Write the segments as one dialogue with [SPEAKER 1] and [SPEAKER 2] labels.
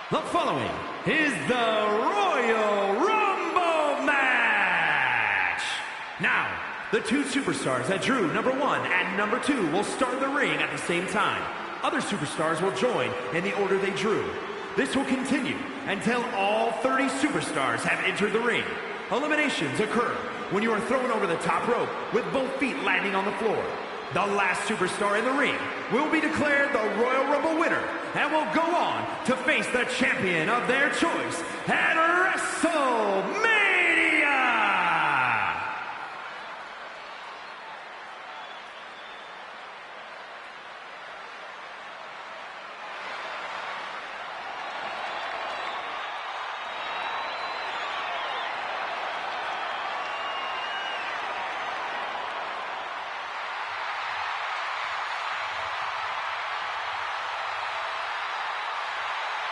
[SPEAKER 1] The following is the Royal Rumble match. Now, the two superstars that drew number 1 and number 2 will start the ring at the same time. Other superstars will join in the order they drew. This will continue until all 30 superstars have entered the ring. Eliminations occur when you are thrown over the top rope with both feet landing on the floor. The last superstar in the ring will be declared the Royal Rumble winner and will go on to face the champion of their choice at WrestleMania!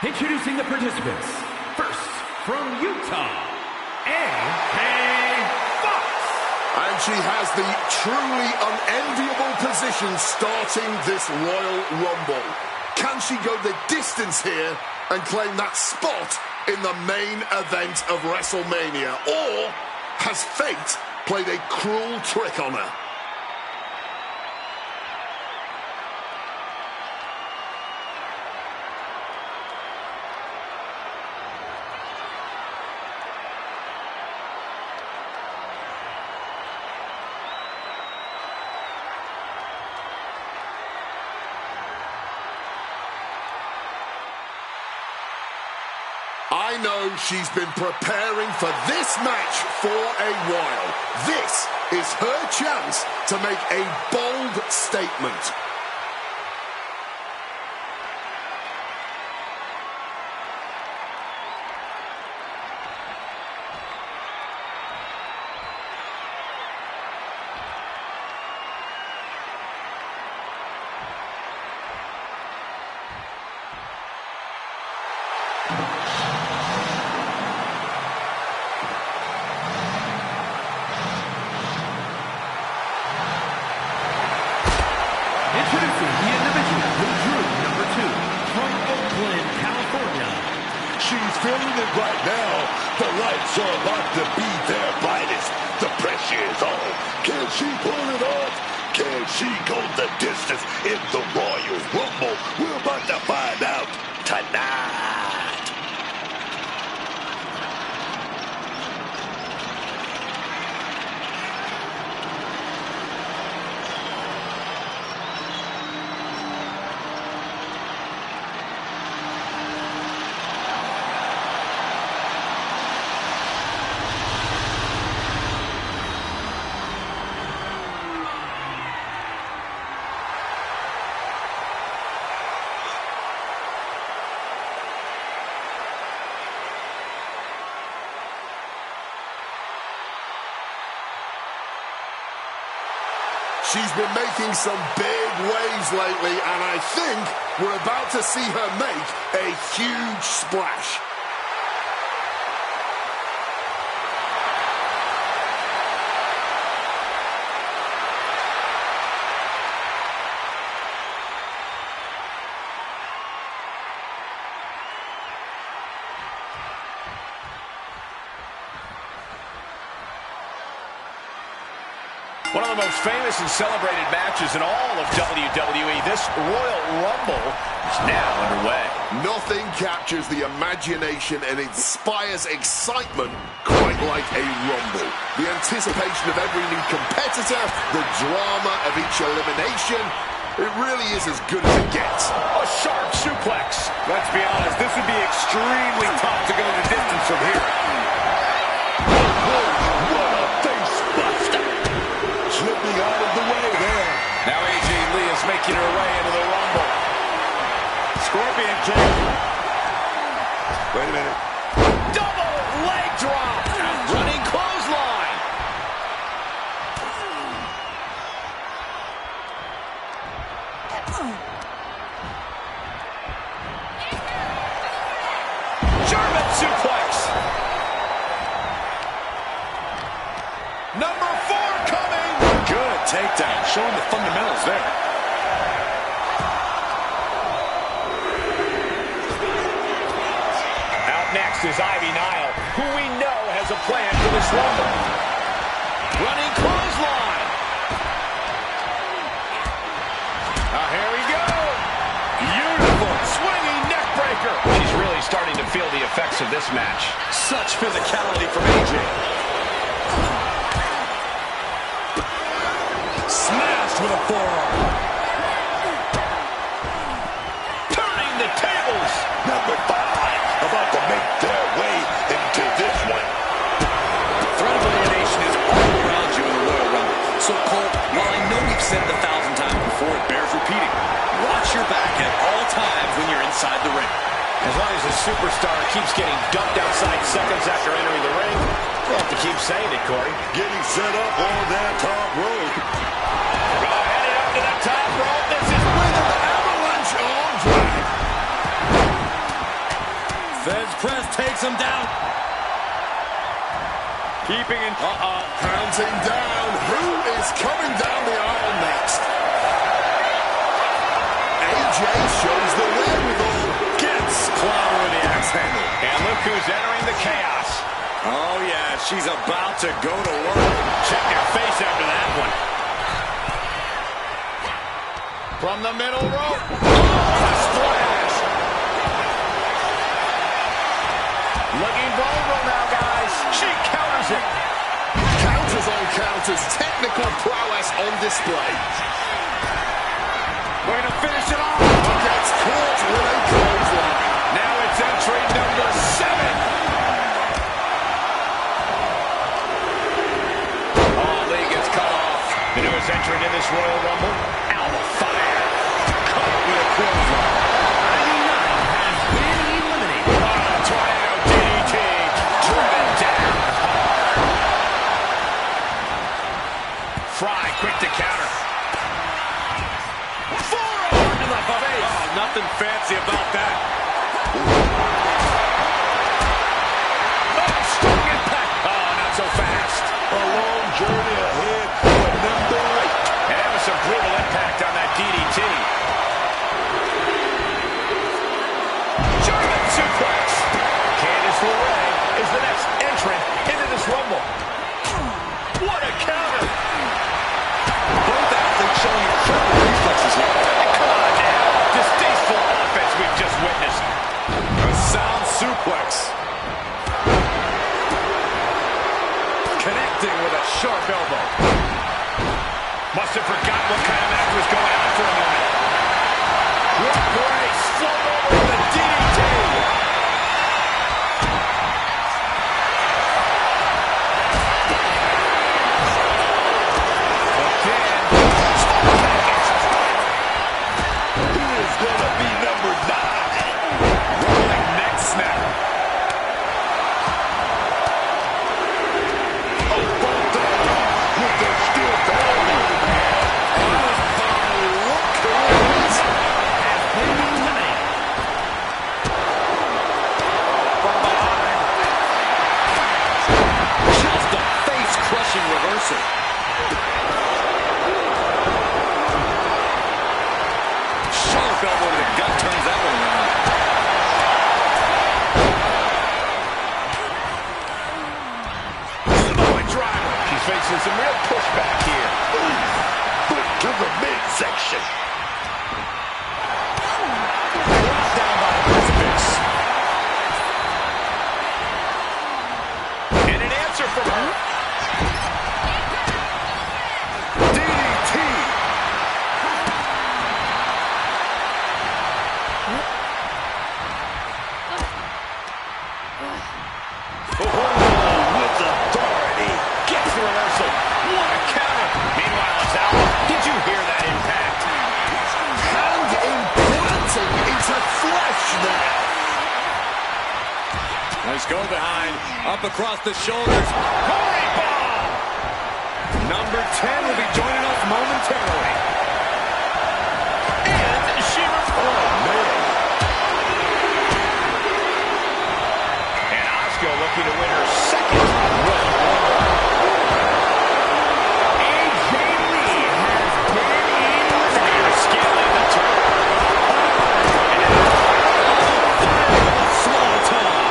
[SPEAKER 1] Introducing the participants. First, from Utah, A.K. Fox.
[SPEAKER 2] And she has the truly unenviable position starting this Royal Rumble. Can she go the distance here and claim that spot in the main event of WrestleMania? Or has fate played a cruel trick on her? I know she's been preparing for this match for a while. This is her chance to make a bold statement.
[SPEAKER 1] Introducing the individual who drew number 2 from Oakland, California.
[SPEAKER 3] She's feeling it right now. The lights are about to be their brightest. The pressure is on. Can she pull it off? Can she go the distance in the Royal Rumble? We're about to find out tonight.
[SPEAKER 2] She's been making some big waves lately, and I think we're about to see her make a huge splash.
[SPEAKER 4] One of the most famous and celebrated matches in all of WWE, this Royal Rumble is now underway.
[SPEAKER 2] Nothing captures the imagination and inspires excitement quite like a Rumble. The anticipation of every new competitor, the drama of each elimination, it really is as good as it gets.
[SPEAKER 4] A sharp suplex. Let's be honest, this would be extremely tough to go the distance from here.
[SPEAKER 3] Slipping out of the way there.
[SPEAKER 4] Now AJ Lee is making her way into the Rumble. Scorpion kick.
[SPEAKER 3] Wait a minute.
[SPEAKER 4] Double leg drop. Running clothesline. German suplex. Number 4 coming. Good takedown. Showing the fundamentals there. is Ivy Nile, who we know has a plan for this Rumble. Running clothesline. Here we go. Beautiful swinging neck breaker. She's really starting to feel the effects of this match.
[SPEAKER 5] Such physicality from AJ. Smashed with a forearm.
[SPEAKER 4] Turning the tables.
[SPEAKER 3] Number 5 about to make their way into this one.
[SPEAKER 5] Threat of elimination is all around you in the Royal Rumble. So, Cole, while I know we've said it 1,000 times before, it bears repeating. Watch your back at all times when you're inside the ring.
[SPEAKER 4] As long as the superstar keeps getting dumped outside seconds after entering the ring, we'll have to keep saying it, Corey.
[SPEAKER 3] Getting set up on that top rope.
[SPEAKER 4] Heading up to the top rope. This is
[SPEAKER 2] With an avalanche arm drag.
[SPEAKER 5] Feds press takes him down. Keeping in.
[SPEAKER 2] Counting down. Who is coming down the aisle next? AJ shows the wherewithal. Gets
[SPEAKER 5] Clown with the axe handle.
[SPEAKER 4] And look who's entering the chaos.
[SPEAKER 5] Oh, yeah, she's about to go to work.
[SPEAKER 4] Check your face after that one. From the middle rope. Oh, a splash. Looking vulnerable now, guys. She counters it.
[SPEAKER 2] counters on counters. Technical prowess on display.
[SPEAKER 4] We're going to finish it off.
[SPEAKER 2] Gets caught with a clothesline.
[SPEAKER 4] Now it's entry number 7. The newest entrant in this Royal Rumble, Alba Fire. Caught with a clothesline.
[SPEAKER 1] Ivy Nile has been eliminated.
[SPEAKER 4] Tornado DDT. Driven down hard. Fry quick to counter. Forearm to the face.
[SPEAKER 5] Oh, nothing fancy about that.
[SPEAKER 4] Oh, strong impact. Oh, not so fast.
[SPEAKER 3] A long journey ahead.
[SPEAKER 4] And that was some brutal impact on that DDT. German suplex. Candice LeRae is the next entrant into this Rumble. What a counter.
[SPEAKER 5] Both athletes showing incredible reflexes here.
[SPEAKER 4] Come on now. Distasteful offense we've just witnessed.
[SPEAKER 5] A sound suplex. Connecting with a sharp elbow.
[SPEAKER 4] Must have forgotten what kind of match was going on for a moment. What grace. Float over with a DDT. Again.
[SPEAKER 3] Who is going to be number 9?
[SPEAKER 5] Rolling neck snap.
[SPEAKER 3] With the steel ball.
[SPEAKER 5] Reversal. Sharp elbow to the gut turns that one around.
[SPEAKER 4] Samoan driver. She's facing some real pushback here.
[SPEAKER 3] Foot to the midsection.
[SPEAKER 5] Brought down by the crucifix.
[SPEAKER 4] And an answer from her.
[SPEAKER 5] Nice go behind, up across the shoulders.
[SPEAKER 4] Corey ball.
[SPEAKER 5] Number 10 will be joining us momentarily.
[SPEAKER 4] And she was And Asuka looking to win her second Royal Rumble.
[SPEAKER 1] AJ Lee has been eliminated.
[SPEAKER 4] Scaling the turn.
[SPEAKER 5] Small time.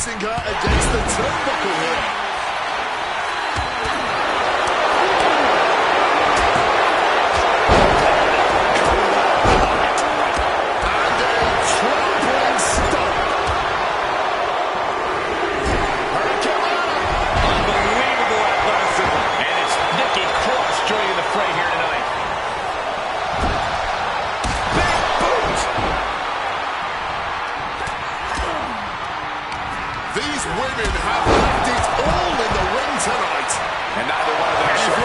[SPEAKER 2] placing her against the turnbuckle here. And a trampling stomp.
[SPEAKER 4] Unbelievable athleticism. And it's Nikki Cross joining the fray here tonight. Big boot.
[SPEAKER 2] These women have left it all in the ring tonight.
[SPEAKER 4] And neither one of them is short.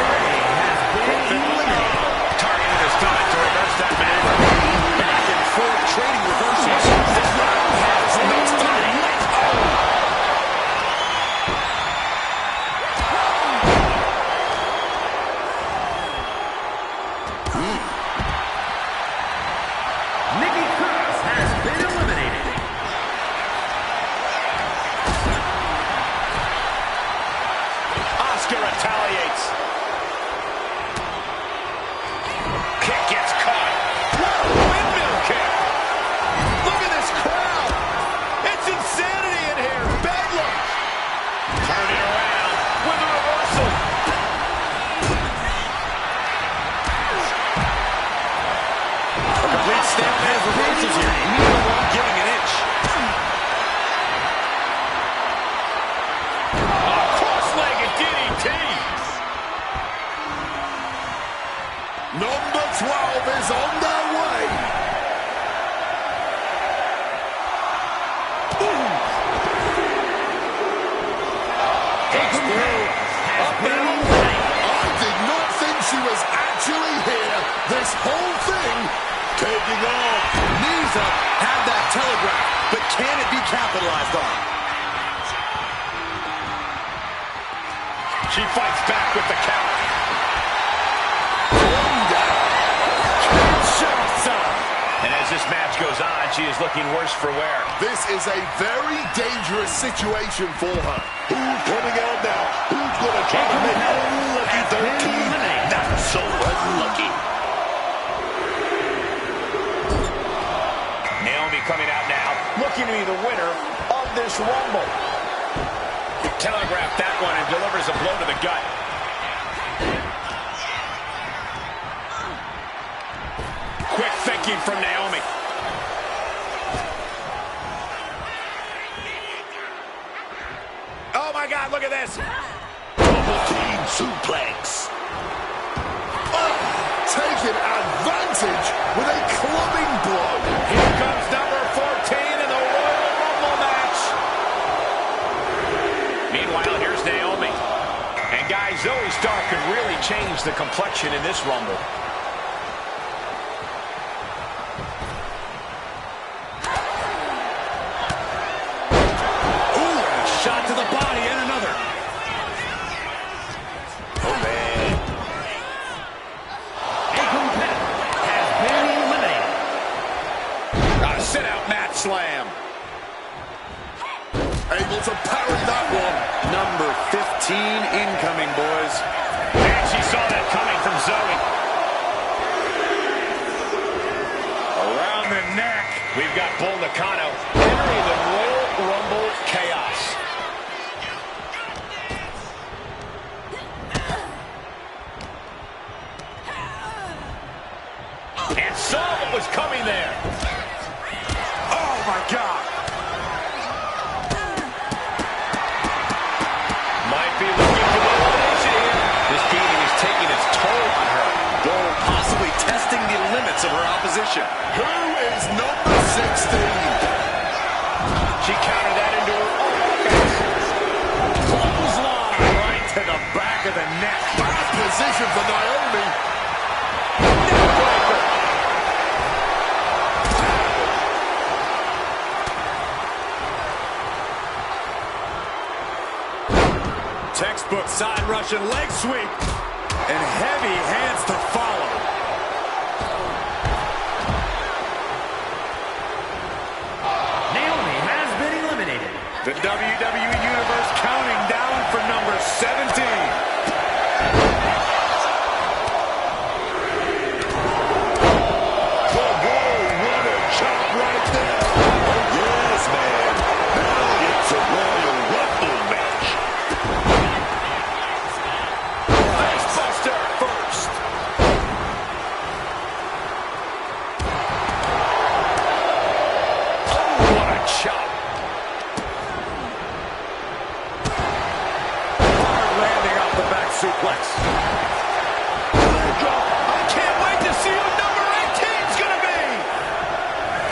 [SPEAKER 4] Targeting this time to reverse that match.
[SPEAKER 5] Back and forth trading reversals.
[SPEAKER 2] This round has not done yet.
[SPEAKER 1] Nikki Cross has been eliminated.
[SPEAKER 4] Oscar retaliates. Kick gets caught. Windmill kick. Look at this crowd. It's insanity in here. Bedlam. Turning around with a reversal.
[SPEAKER 5] A complete stalemate of reversals here. Neither one giving an inch.
[SPEAKER 4] Cross-legged DDT.
[SPEAKER 2] Number 12 is on their way.
[SPEAKER 1] Takes through. Has been eliminated.
[SPEAKER 2] I did not think she was actually here. This whole thing taking off.
[SPEAKER 5] Knees up, have that telegraph, but can it be capitalized on?
[SPEAKER 4] She fights back with the count. And as this match goes on, she is looking worse for wear.
[SPEAKER 2] This is a very dangerous situation for her.
[SPEAKER 3] Who's coming out now? Who's going to try to make unlucky 13 not so unlucky?
[SPEAKER 4] Naomi coming out now, looking to be the winner of this Rumble. Telegraphed that one and delivers a blow to the gut. Quick thinking from Naomi. Oh my God, look at this.
[SPEAKER 3] Double team suplex.
[SPEAKER 2] Taking advantage with a clubbing blow.
[SPEAKER 4] Here comes number 14 in the Royal Rumble match. Meanwhile, here's Naomi. And guys, Zoe Stark could really change the complexion in this Rumble.
[SPEAKER 5] Ooh, and a shot to the body and another.
[SPEAKER 3] Oh, man.
[SPEAKER 1] A competitor has been eliminated.
[SPEAKER 4] A sit-out mat slam.
[SPEAKER 2] Able to parry that one.
[SPEAKER 5] Number 15 incoming, boys.
[SPEAKER 4] And she saw that coming from Zoe. Around the neck. We've got Bull Nakano entering the Royal Rumble chaos. And saw what was coming there. Oh, my God. Might be looking for the elimination here.
[SPEAKER 5] This beating is taking its toll on her. Bull possibly testing the limits of her opposition.
[SPEAKER 2] Who is number 16?
[SPEAKER 4] She countered that into her own offense. Clothesline right to the back of the neck.
[SPEAKER 2] Bad position for Naomi.
[SPEAKER 4] Neckbreaker.
[SPEAKER 5] Textbook side Russian leg sweep. And heavy hands to follow.
[SPEAKER 1] Naomi has been eliminated.
[SPEAKER 5] The WWE Universe counting down for number 17.
[SPEAKER 3] What a chop right there. Oh, yes, man. Now it's a run.
[SPEAKER 4] suplex. I can't wait to see who number 18's gonna be.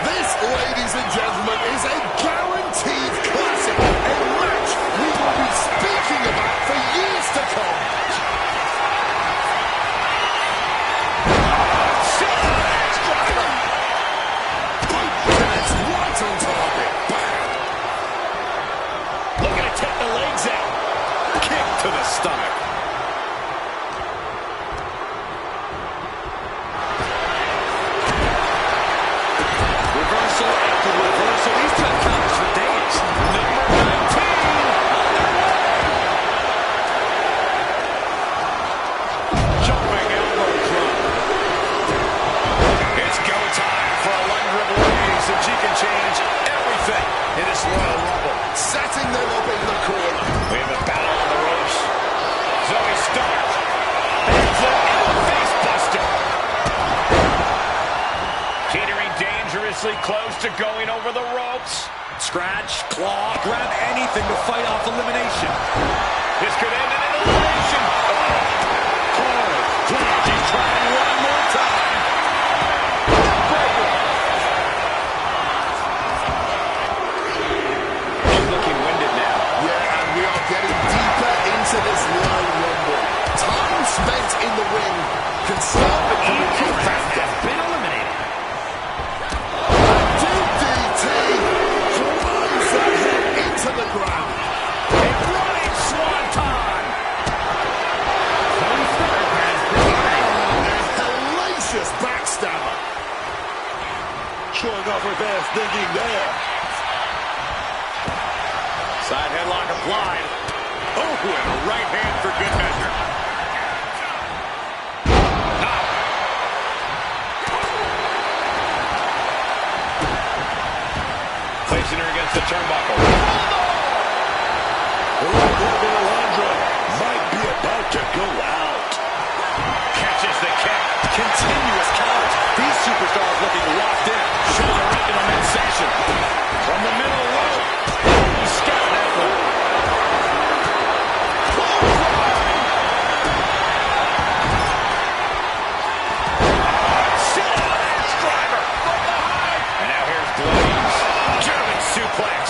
[SPEAKER 2] This, ladies and gentlemen, is a guaranteed classic. A match we will be speaking about for years to come. Connects right on target. Bam.
[SPEAKER 4] Looking to take the legs out. Kick to the stomach. Reversal after reversal. These two have counters for days. Number 19 on their way. Jumping elbow drop. It's go time for a wonder of ways that she can change everything in this Royal Rumble.
[SPEAKER 2] Setting them up in the corner.
[SPEAKER 4] We have a battle on the ropes. Zoe Stark. Hands up in a face buster. Teetering dangerously close to going over the ropes. Scratch, claw, grab anything to fight off elimination. This could end in elimination. Oh, she's trying one more time. She's looking winded now.
[SPEAKER 2] Yeah, and we are getting deeper into this Royal Rumble. Time spent in the ring can start becoming a factor.
[SPEAKER 1] Has been eliminated.
[SPEAKER 2] DDT drives that head into the ground.
[SPEAKER 4] A running swanton.
[SPEAKER 1] Zoe Stark has been eliminated.
[SPEAKER 2] A hellacious backstabber.
[SPEAKER 3] Showing off her fast thinking there.
[SPEAKER 4] Side headlock applied. Oh, and a right hand for good measure. Placing her against the turnbuckle.
[SPEAKER 3] Alejandra might be about to go out.
[SPEAKER 4] Catches the kick. Continuous counters. These superstars looking locked in. Shoulder right in the midsection. From the middle rope. He scouted at them. Clothesline. Sit on ass driver. From behind. And now here's Blaze. German suplex.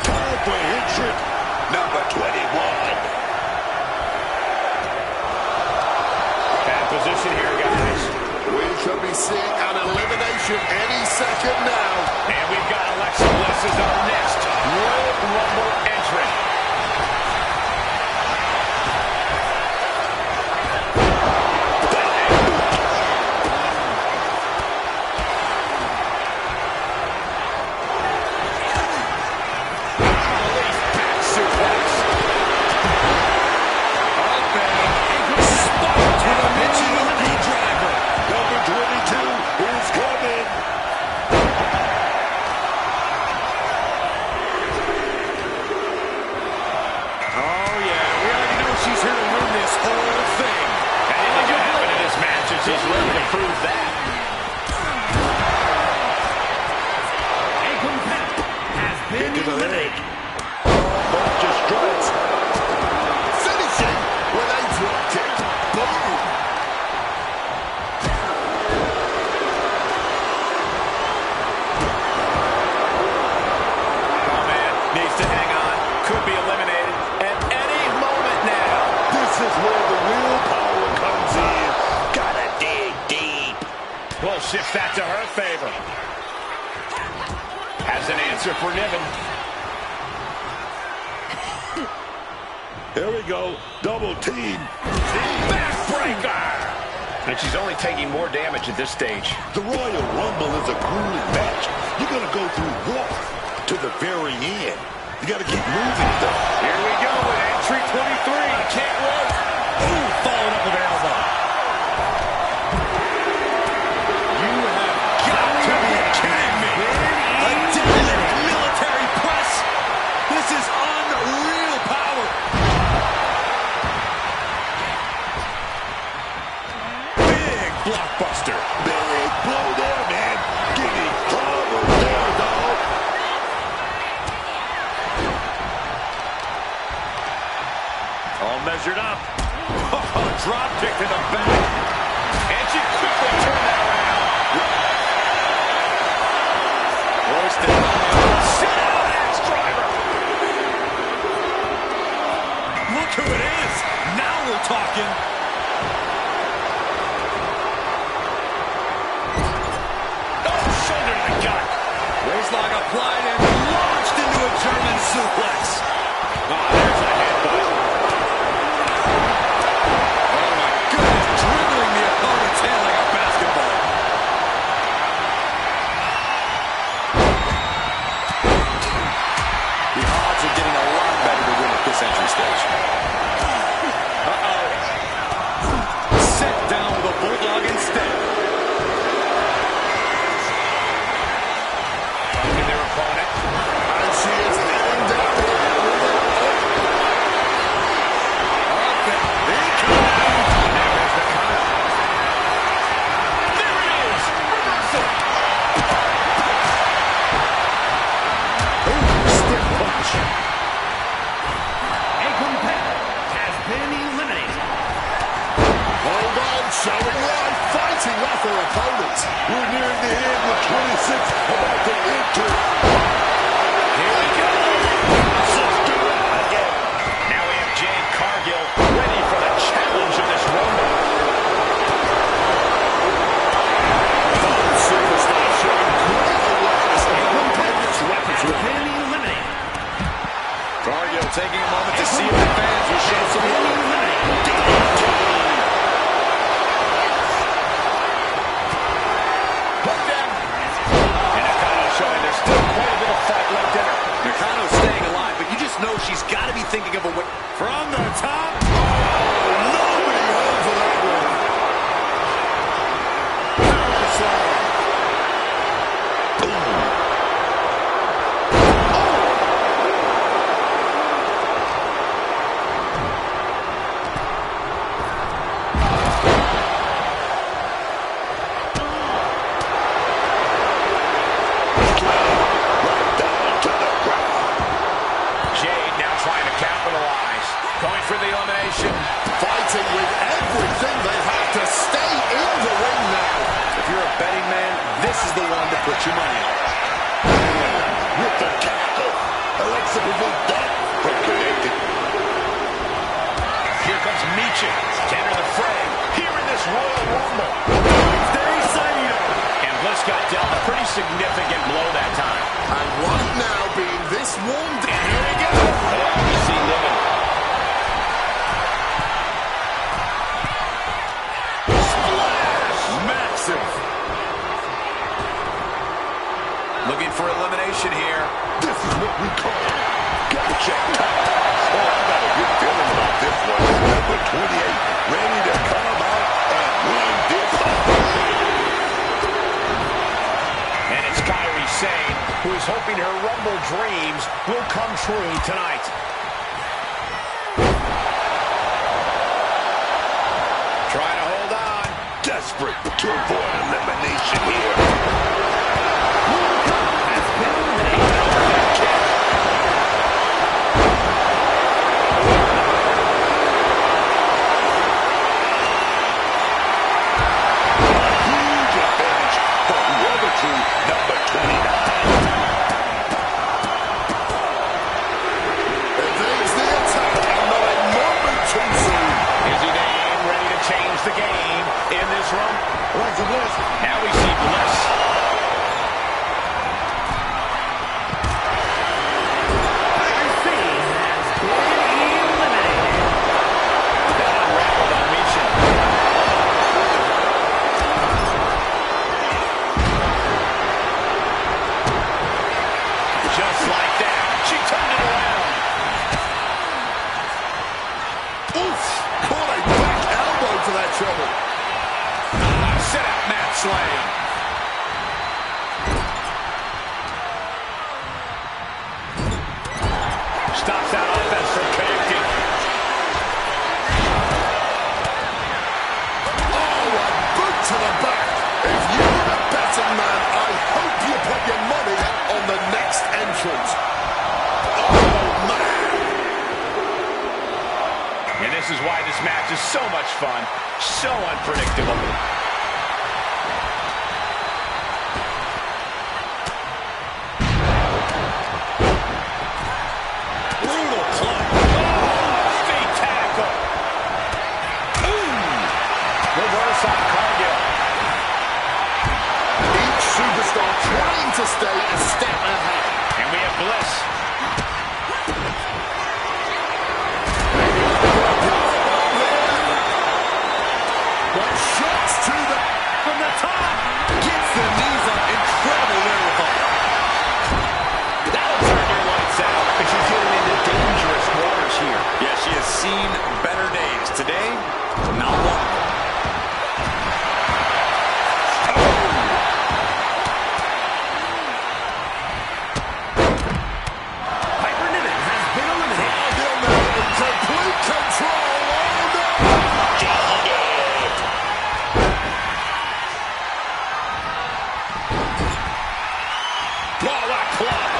[SPEAKER 3] Time for entrant number 21.
[SPEAKER 4] Bad position here, guys.
[SPEAKER 2] We could be seeing an elimination any second now.
[SPEAKER 4] And we've got Alexa Bliss as our next Royal Rumble entrant. Back suplex. Up and spot to the Mitchell knee driver.
[SPEAKER 3] Number 22 is coming.
[SPEAKER 4] Oh, yeah. We already know she's here to win this whole thing. Anything can happen in this match, and she's ready to prove that.
[SPEAKER 1] A competitor has been
[SPEAKER 3] Into the
[SPEAKER 1] eliminated.
[SPEAKER 3] leg. Bunch of strikes.
[SPEAKER 2] Finishing with a drop kick. Boom.
[SPEAKER 4] Oh, man. Needs to hang on. Could be eliminated at any moment now.
[SPEAKER 3] This is where the real power comes in. Gotta dig deep.
[SPEAKER 4] We'll shift that to her favor. Has an answer for Niven.
[SPEAKER 3] There we go. Double team.
[SPEAKER 4] Backbreaker! And she's only taking more damage at this stage.
[SPEAKER 3] The Royal Rumble is a grueling match. You're gonna go through war to the very end. You gotta keep moving, though.
[SPEAKER 4] Here we go with entry 23. I can't wait. Ooh, followed up with an elbow. You have got to be kidding me. A deadlift military press. This is unreal power. Big blockbuster.
[SPEAKER 3] Big blow there, man. Giving
[SPEAKER 4] Measured up. Oh, drop kick to the back. And she quickly turned that around. Roasted on the outside. Sit out, axe driver.
[SPEAKER 5] Look who it is. Now we're talking.
[SPEAKER 4] Oh, shoulder to the gut.
[SPEAKER 5] Waistlock applied and launched into a German suplex.
[SPEAKER 4] Oh, there's a headbutt.
[SPEAKER 5] Oh my goodness, dribbling the opponent's head like a basketball. The odds are getting a lot better to win at this entry stage. Uh-oh. Set down with a bulldog instead.
[SPEAKER 4] Finding their opponent.
[SPEAKER 2] And she is heading down here with it.
[SPEAKER 5] Okay.
[SPEAKER 4] There it is, the counter. There it is. Reversal. Ooh, stiff punch.
[SPEAKER 1] A competitor has been eliminated.
[SPEAKER 2] Hold on, showing life, fighting off her opponent.
[SPEAKER 3] We're nearing the end with 26 about to enter.
[SPEAKER 4] Here we go. Let's do it again. Now we have Jade Cargill ready for the challenge of this Rumble.
[SPEAKER 2] Superstar showing great awareness of her opponent's
[SPEAKER 1] Has
[SPEAKER 2] repertoire.
[SPEAKER 1] been eliminated.
[SPEAKER 5] Cargill taking a moment to see if the fans will show some
[SPEAKER 1] Been
[SPEAKER 5] love.
[SPEAKER 1] eliminated.
[SPEAKER 4] Hooked in. And Nakano showing there's still quite a bit of fight left in her.
[SPEAKER 5] Nakano's staying alive, but you just know she's got to be thinking of a way. From the top.
[SPEAKER 2] Nobody home for that one. Power slam.
[SPEAKER 4] Jade now trying to capitalize. Going for the elimination.
[SPEAKER 2] Fighting with everything they have to stay in the ring now.
[SPEAKER 5] If you're a betting man, this is the one to put your money on.
[SPEAKER 3] With the tackle. Alexa prevent that from connecting.
[SPEAKER 4] Here comes Michin to enter the fray. Here in this Royal Rumble. And Bliss got dealt a pretty significant blow that time.
[SPEAKER 2] And right now, being this worn
[SPEAKER 4] And
[SPEAKER 2] down,
[SPEAKER 4] here we go. Oh, easy living.
[SPEAKER 2] splash, massive.
[SPEAKER 5] Looking for elimination here.
[SPEAKER 3] This is what we call gotcha time. Oh, I got a good feeling about this one. Number 28, ready to come out and win this one.
[SPEAKER 4] And it's Kairi Sane, who is hoping her Rumble dreams will come true tonight. Trying to hold on.
[SPEAKER 3] Desperate to avoid elimination here. Huge advantage for whoever to number 29.
[SPEAKER 2] Evades the attack and not a moment too soon.
[SPEAKER 4] Is he then ready to change the game in this run?
[SPEAKER 3] Alexa Bliss.
[SPEAKER 4] Now we see Bliss. That unraveled on Michin. Just like that, she turned it around.
[SPEAKER 2] Oof, caught a back elbow for that trouble.
[SPEAKER 4] Set up mat slaying. Stops that offense from connecting.
[SPEAKER 2] Oh, a boot to the back. If you're a betting man, I hope you put your money on the next entrance. Oh, man.
[SPEAKER 4] And this is This match is so much fun, so unpredictable.
[SPEAKER 5] Brutal club.
[SPEAKER 4] Oh, feet tackle. Ooh. Reverse on Cargill.
[SPEAKER 2] Each superstar trying to stay a step ahead.
[SPEAKER 4] And we have Bliss.
[SPEAKER 2] But shots to the...
[SPEAKER 5] From the top. Gets the knees up. Incredible wherewithal.
[SPEAKER 4] That'll turn your lights out. And she's getting into dangerous waters here.
[SPEAKER 5] Yeah, she has seen better days. Today, not one.
[SPEAKER 1] Piper Niven has been eliminated.
[SPEAKER 2] Cargill now in complete control. Oh, no!
[SPEAKER 4] Oh, what a club.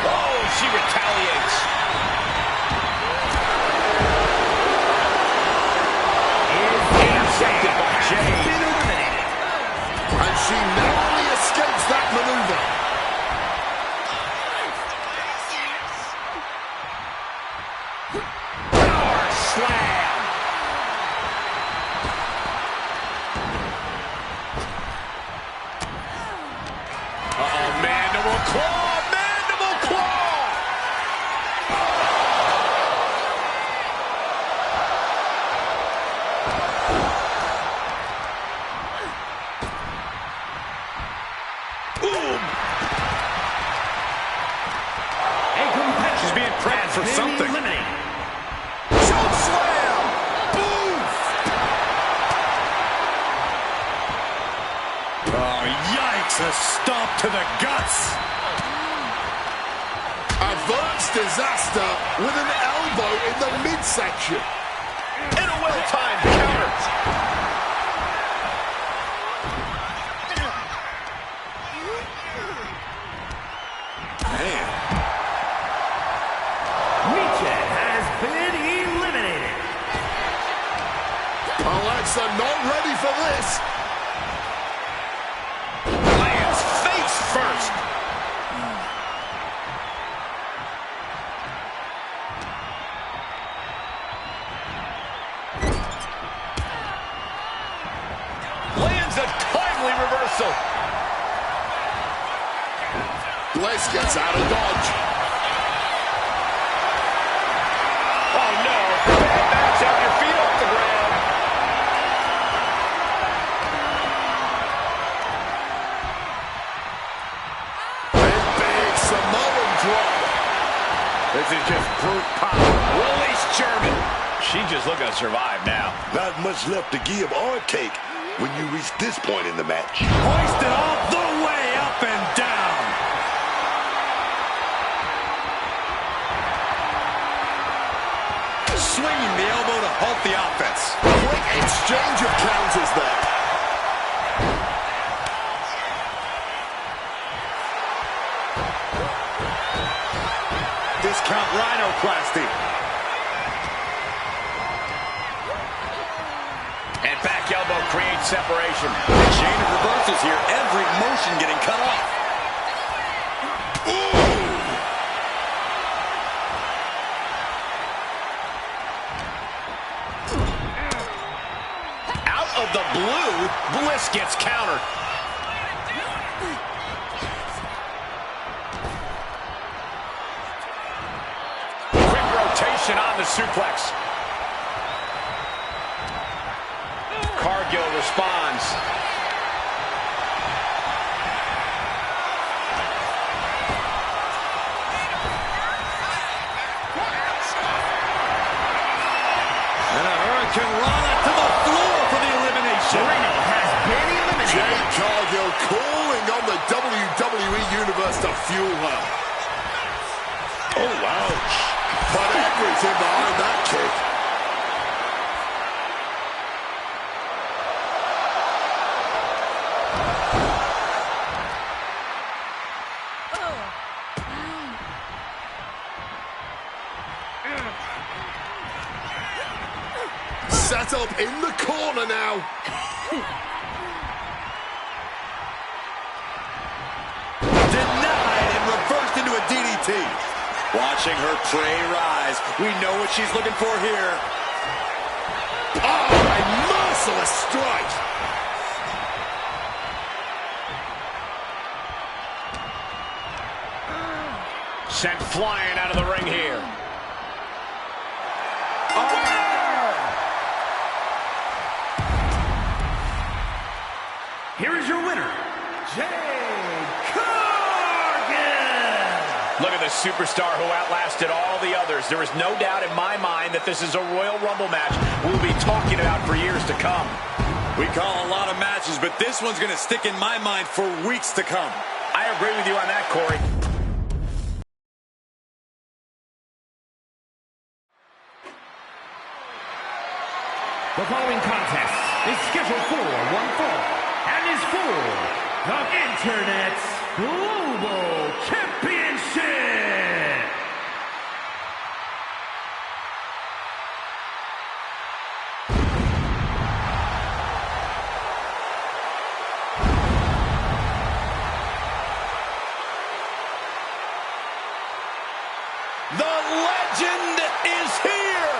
[SPEAKER 4] Oh, she retaliates. Intercepted by Jay.
[SPEAKER 1] Been eliminated.
[SPEAKER 2] And she narrowly escapes that maneuver.
[SPEAKER 4] Power slam. Uh-oh, mandible claw, mandible claw. Boom.
[SPEAKER 1] A competitor
[SPEAKER 4] She's being prepped
[SPEAKER 1] has
[SPEAKER 4] for
[SPEAKER 1] been
[SPEAKER 4] something.
[SPEAKER 1] eliminated.
[SPEAKER 2] Choke slam! Boom!
[SPEAKER 5] Oh, yikes. A stomp to the guts.
[SPEAKER 2] Averts disaster with an elbow in the midsection.
[SPEAKER 4] And a well-timed counter.
[SPEAKER 5] Man.
[SPEAKER 1] Nietzsche has been eliminated.
[SPEAKER 2] Alexa not ready for this.
[SPEAKER 4] Lands face first. Lands a timely reversal.
[SPEAKER 2] Bliss gets out of dodge.
[SPEAKER 4] Oh no, bad match out your feet off the ground.
[SPEAKER 2] Big Samoan drop.
[SPEAKER 4] This is just brute power. Release German. She's just looking to survive now.
[SPEAKER 3] Not much left to give or take when you reach this point in the match.
[SPEAKER 5] Hoisted all the way up and down. Swinging the elbow to halt the offense.
[SPEAKER 2] Quick exchange of counters there.
[SPEAKER 5] Discount rhinoplasty.
[SPEAKER 4] And back elbow creates separation.
[SPEAKER 5] Chain of reversals here. Every motion getting cut off.
[SPEAKER 4] Out of the blue, Bliss gets countered. Quick rotation on the suplex. Cargill responds.
[SPEAKER 5] And a Hurricane Rana to the floor for the elimination.
[SPEAKER 1] Moreno has been eliminated.
[SPEAKER 2] Jade Cargill calling on the WWE Universe to fuel her.
[SPEAKER 3] Oh, ouch.
[SPEAKER 2] But everything behind that kick. Set up in the corner now.
[SPEAKER 4] Denied and reversed into a DDT. Watching her prey rise. We know what she's looking for here.
[SPEAKER 2] Oh, a merciless strike.
[SPEAKER 4] Sent flying out of the ring here.
[SPEAKER 1] Here is your winner, Jade Cargill.
[SPEAKER 4] Look at this superstar who outlasted all the others. There is no doubt in my mind that this is a Royal Rumble match we'll be talking about for years to come.
[SPEAKER 5] We call a lot of matches, but this one's going to stick in my mind for weeks to come.
[SPEAKER 4] I agree with you on that, Corey.
[SPEAKER 1] The following contest is scheduled for one fall and is for the Internet's Global Championship.
[SPEAKER 4] The legend is here!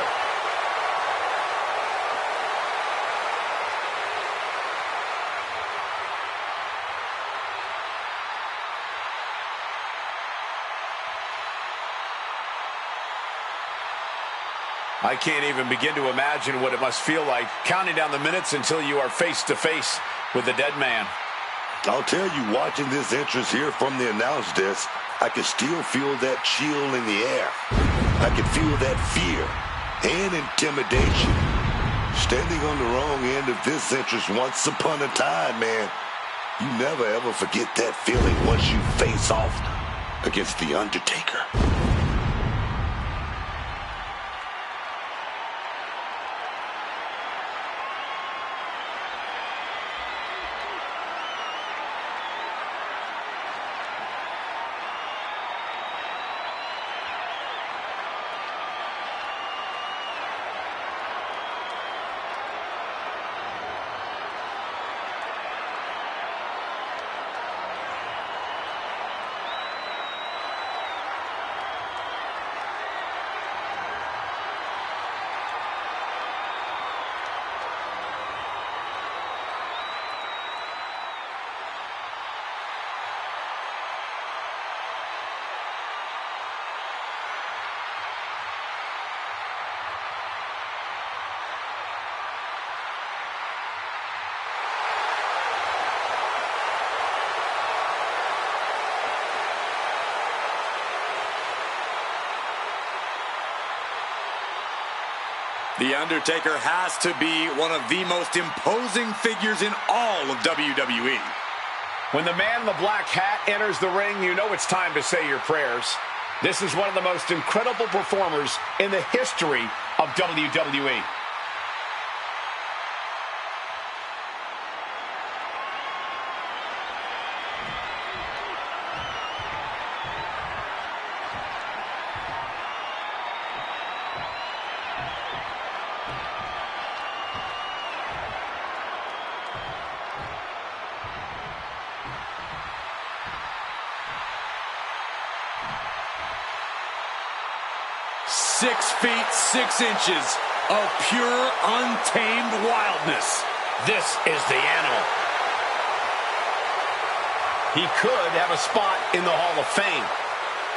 [SPEAKER 4] I can't even begin to imagine what it must feel like counting down the minutes until you are face to face with the dead man.
[SPEAKER 3] I'll tell you, watching this entrance here from the announce desk, I can still feel that chill in the air. I can feel that fear and intimidation. Standing on the wrong end of this entrance once upon a time, man, you never ever forget that feeling once you face off against The Undertaker.
[SPEAKER 5] The Undertaker has to be one of the most imposing figures in all of WWE.
[SPEAKER 4] When the man in the black hat enters the ring, you know it's time to say your prayers. This is one of the most incredible performers in the history of WWE.
[SPEAKER 5] "6 feet 6 inches of pure, untamed wildness."
[SPEAKER 4] This is the animal. He could have a spot in the Hall of Fame.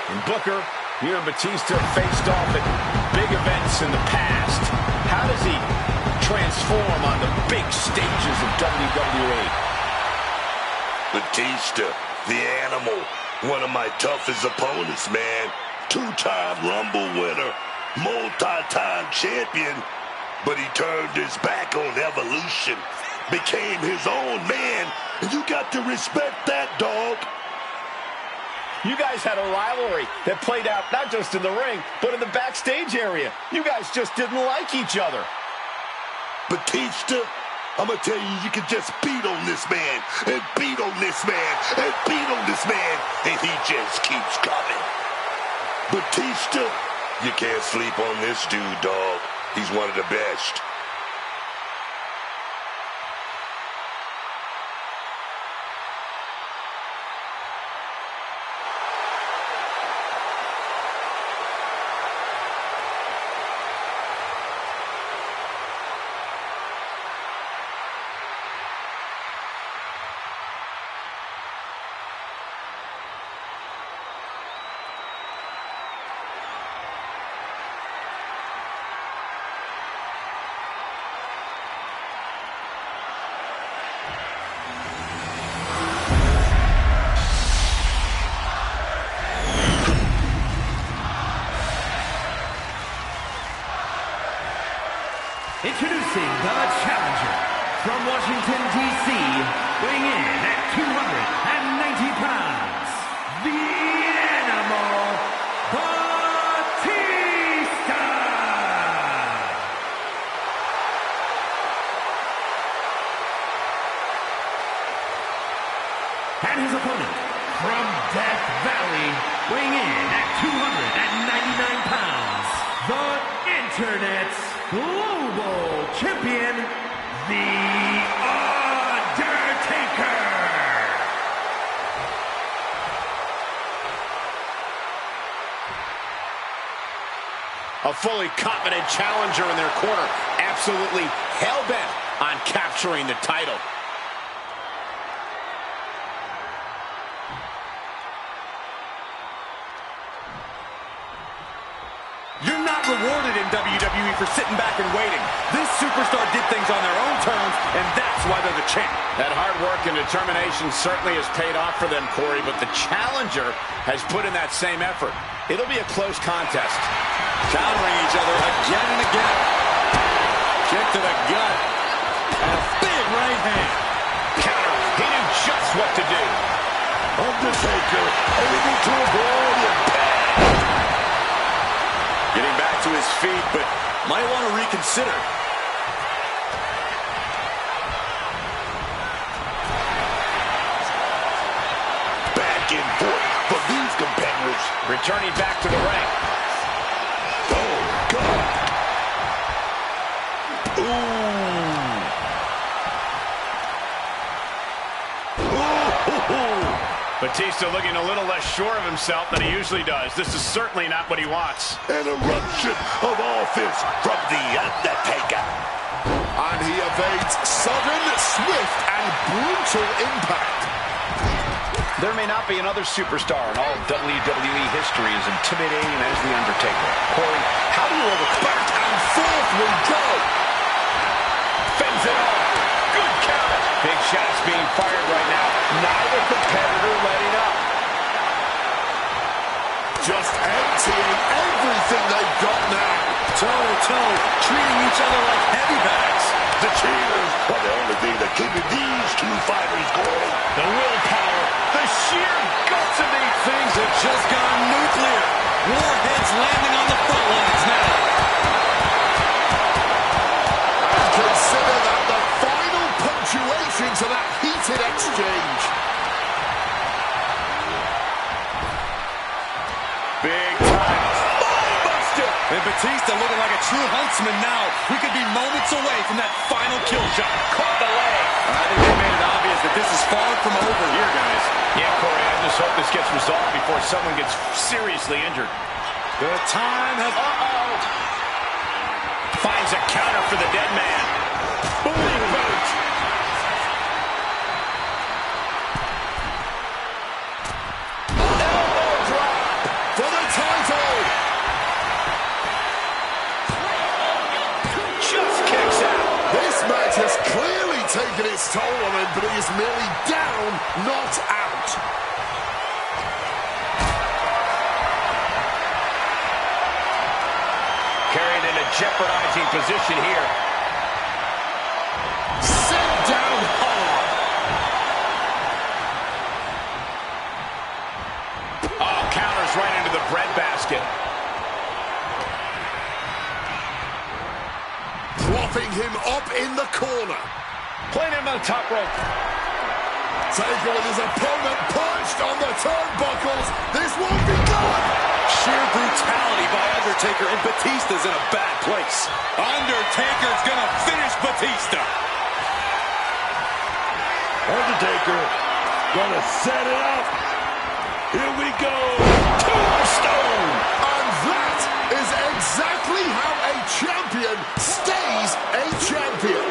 [SPEAKER 4] And Booker, you and Batista faced off at big events in the past. How does he transform on the big stages of WWE?
[SPEAKER 3] Batista, the animal, one of my toughest opponents, man. Two-time Rumble winner, multi-time champion, but he turned his back on evolution, became his own man, and you got to respect that, dog.
[SPEAKER 4] You guys had a rivalry that played out not just in the ring, but in the backstage area. You guys just didn't like each other.
[SPEAKER 3] Batista, I'm going to tell you, you can just beat on this man, and beat on this man, and beat on this man, and he just keeps coming. Batista, you can't sleep on this dude, dog. He's one of the best.
[SPEAKER 1] Introducing the challenger from Washington, D.C., weighing in at 290 pounds, the Animal Batista! And his opponent from Death Valley, weighing in at 299 pounds, the Internet's Global Champion, The Undertaker!
[SPEAKER 4] A fully confident challenger in their corner, absolutely hell-bent on capturing the title.
[SPEAKER 5] You're not rewarded in WWE for sitting back and waiting. This superstar did things on their own terms, and that's why they're the champ.
[SPEAKER 4] That hard work and determination certainly has paid off for them, Corey, but the challenger has put in that same effort. It'll be a close contest.
[SPEAKER 5] Countering each other again and again. Kick to the gut. And a big right hand.
[SPEAKER 4] Counter. He knew just what to do.
[SPEAKER 3] Undertaker able to avoid impact.
[SPEAKER 5] Getting back to his feet, but might want to reconsider.
[SPEAKER 3] Back and forth for these competitors.
[SPEAKER 4] Returning back to the ring.
[SPEAKER 3] Oh, God.
[SPEAKER 4] Batista looking a little less sure of himself than he usually does. This is certainly not what he wants.
[SPEAKER 3] An eruption of offense from The Undertaker.
[SPEAKER 2] And he evades sudden, swift, and brutal impact.
[SPEAKER 4] There may not be another superstar in all of WWE history as intimidating as The Undertaker. Corey, how do you overcome?
[SPEAKER 2] Back and forth we go.
[SPEAKER 4] Fends it off. Good count. Big shots being fired right now. Neither competitor letting up.
[SPEAKER 2] Just emptying everything they've got now.
[SPEAKER 5] Toe-to-toe, treating each other like heavy bags.
[SPEAKER 3] The cheers are the only thing that keeping these two fighters going.
[SPEAKER 4] The willpower, the sheer guts of these things
[SPEAKER 5] They've just gone nuclear. Warheads landing on the front lines now.
[SPEAKER 2] And consider that the final punctuation to that heated exchange.
[SPEAKER 4] big time. Buster!
[SPEAKER 5] And Batista looking like a true huntsman now. We could be moments away from that final kill shot.
[SPEAKER 4] Caught the leg.
[SPEAKER 5] I think they made it obvious that this is far from over here, guys.
[SPEAKER 4] Yeah, Corey, I just hope this gets resolved before someone gets seriously injured.
[SPEAKER 5] The time has...
[SPEAKER 4] Finds a counter for the dead man. Boom!
[SPEAKER 2] Elbow drop for the title.
[SPEAKER 4] Just kicks out.
[SPEAKER 2] This match has clearly taken its toll on him, but he is merely down, not out.
[SPEAKER 4] Carried in a jeopardizing position here.
[SPEAKER 2] Sent down hard.
[SPEAKER 4] Oh, counters right into the breadbasket.
[SPEAKER 2] Propping him up in the corner.
[SPEAKER 4] Playing him on the top rope.
[SPEAKER 2] Taker with his opponent perched on the turnbuckles. This won't be good.
[SPEAKER 5] Sheer brutality by Undertaker, and Batista's in a bad place. Undertaker's gonna finish Batista.
[SPEAKER 3] Undertaker gonna set it up. Here we go. Tombstone.
[SPEAKER 2] And that is exactly how a champion stays a champion.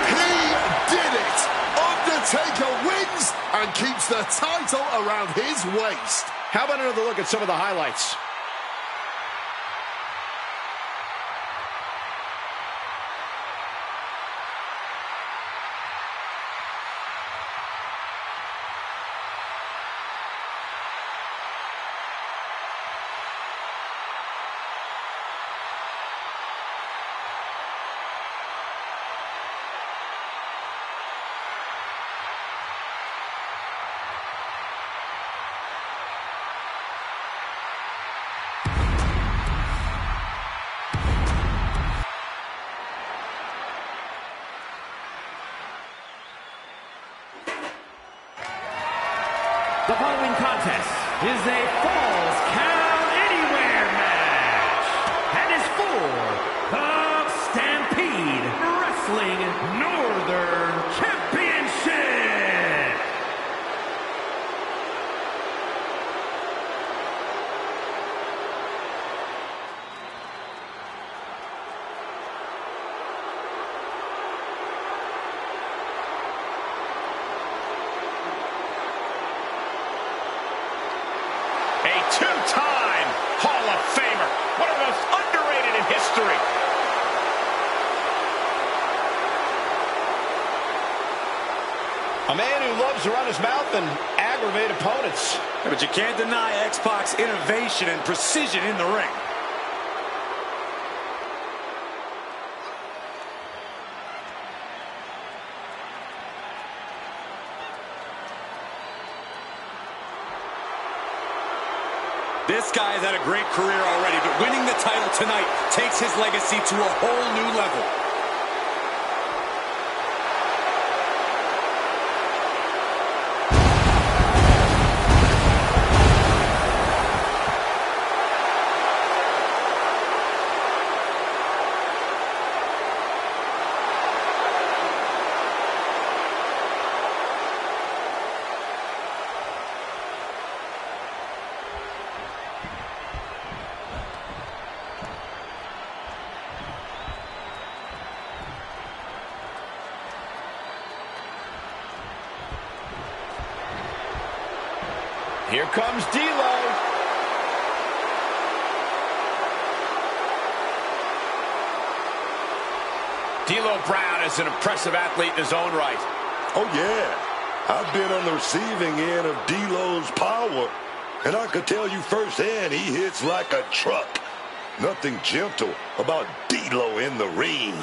[SPEAKER 2] He did it. Undertaker wins and keeps the title around his waist.
[SPEAKER 4] How about another look at some of the highlights?
[SPEAKER 1] The following contest is a Falls Count Anywhere match and is for the Stampede Wrestling Northern Championship.
[SPEAKER 4] A two-time Hall of Famer, one of the most underrated in history. A man who loves to run his mouth and aggravate opponents.
[SPEAKER 5] Yeah, but you can't deny X-Pac's innovation and precision in the ring. This guy has had a great career already, but winning the title tonight takes his legacy to a whole new level.
[SPEAKER 4] Here comes D'Lo. D'Lo Brown is an impressive athlete in his own right.
[SPEAKER 3] Oh, yeah. I've been on the receiving end of D'Lo's power, and I could tell you firsthand he hits like a truck. Nothing gentle about D'Lo in the ring.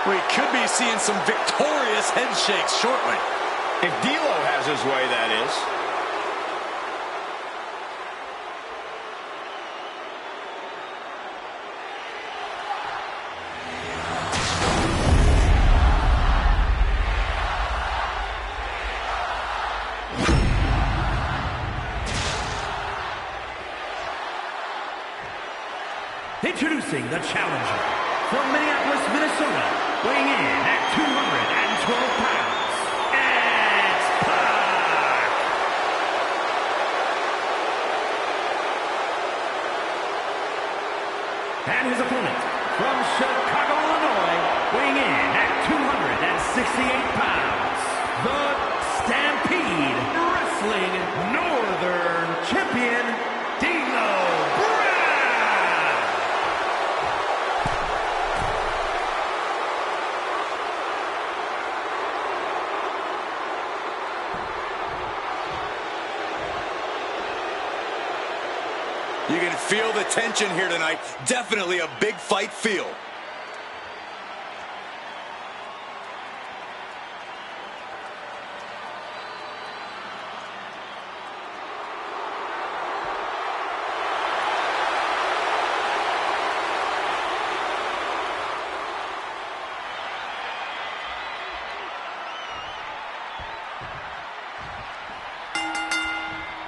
[SPEAKER 5] We could be seeing some victorious head shakes shortly.
[SPEAKER 4] If D'Lo has his way, that is.
[SPEAKER 1] Introducing the challenger from Minneapolis, Minnesota, weighing in at 212 pounds, X-Pac. And his opponent from Chicago, Illinois, weighing in at 268 pounds, the Stampede Wrestling Northern Champion, D'Lo Brown.
[SPEAKER 5] You can feel the tension here tonight. Definitely a big fight feel.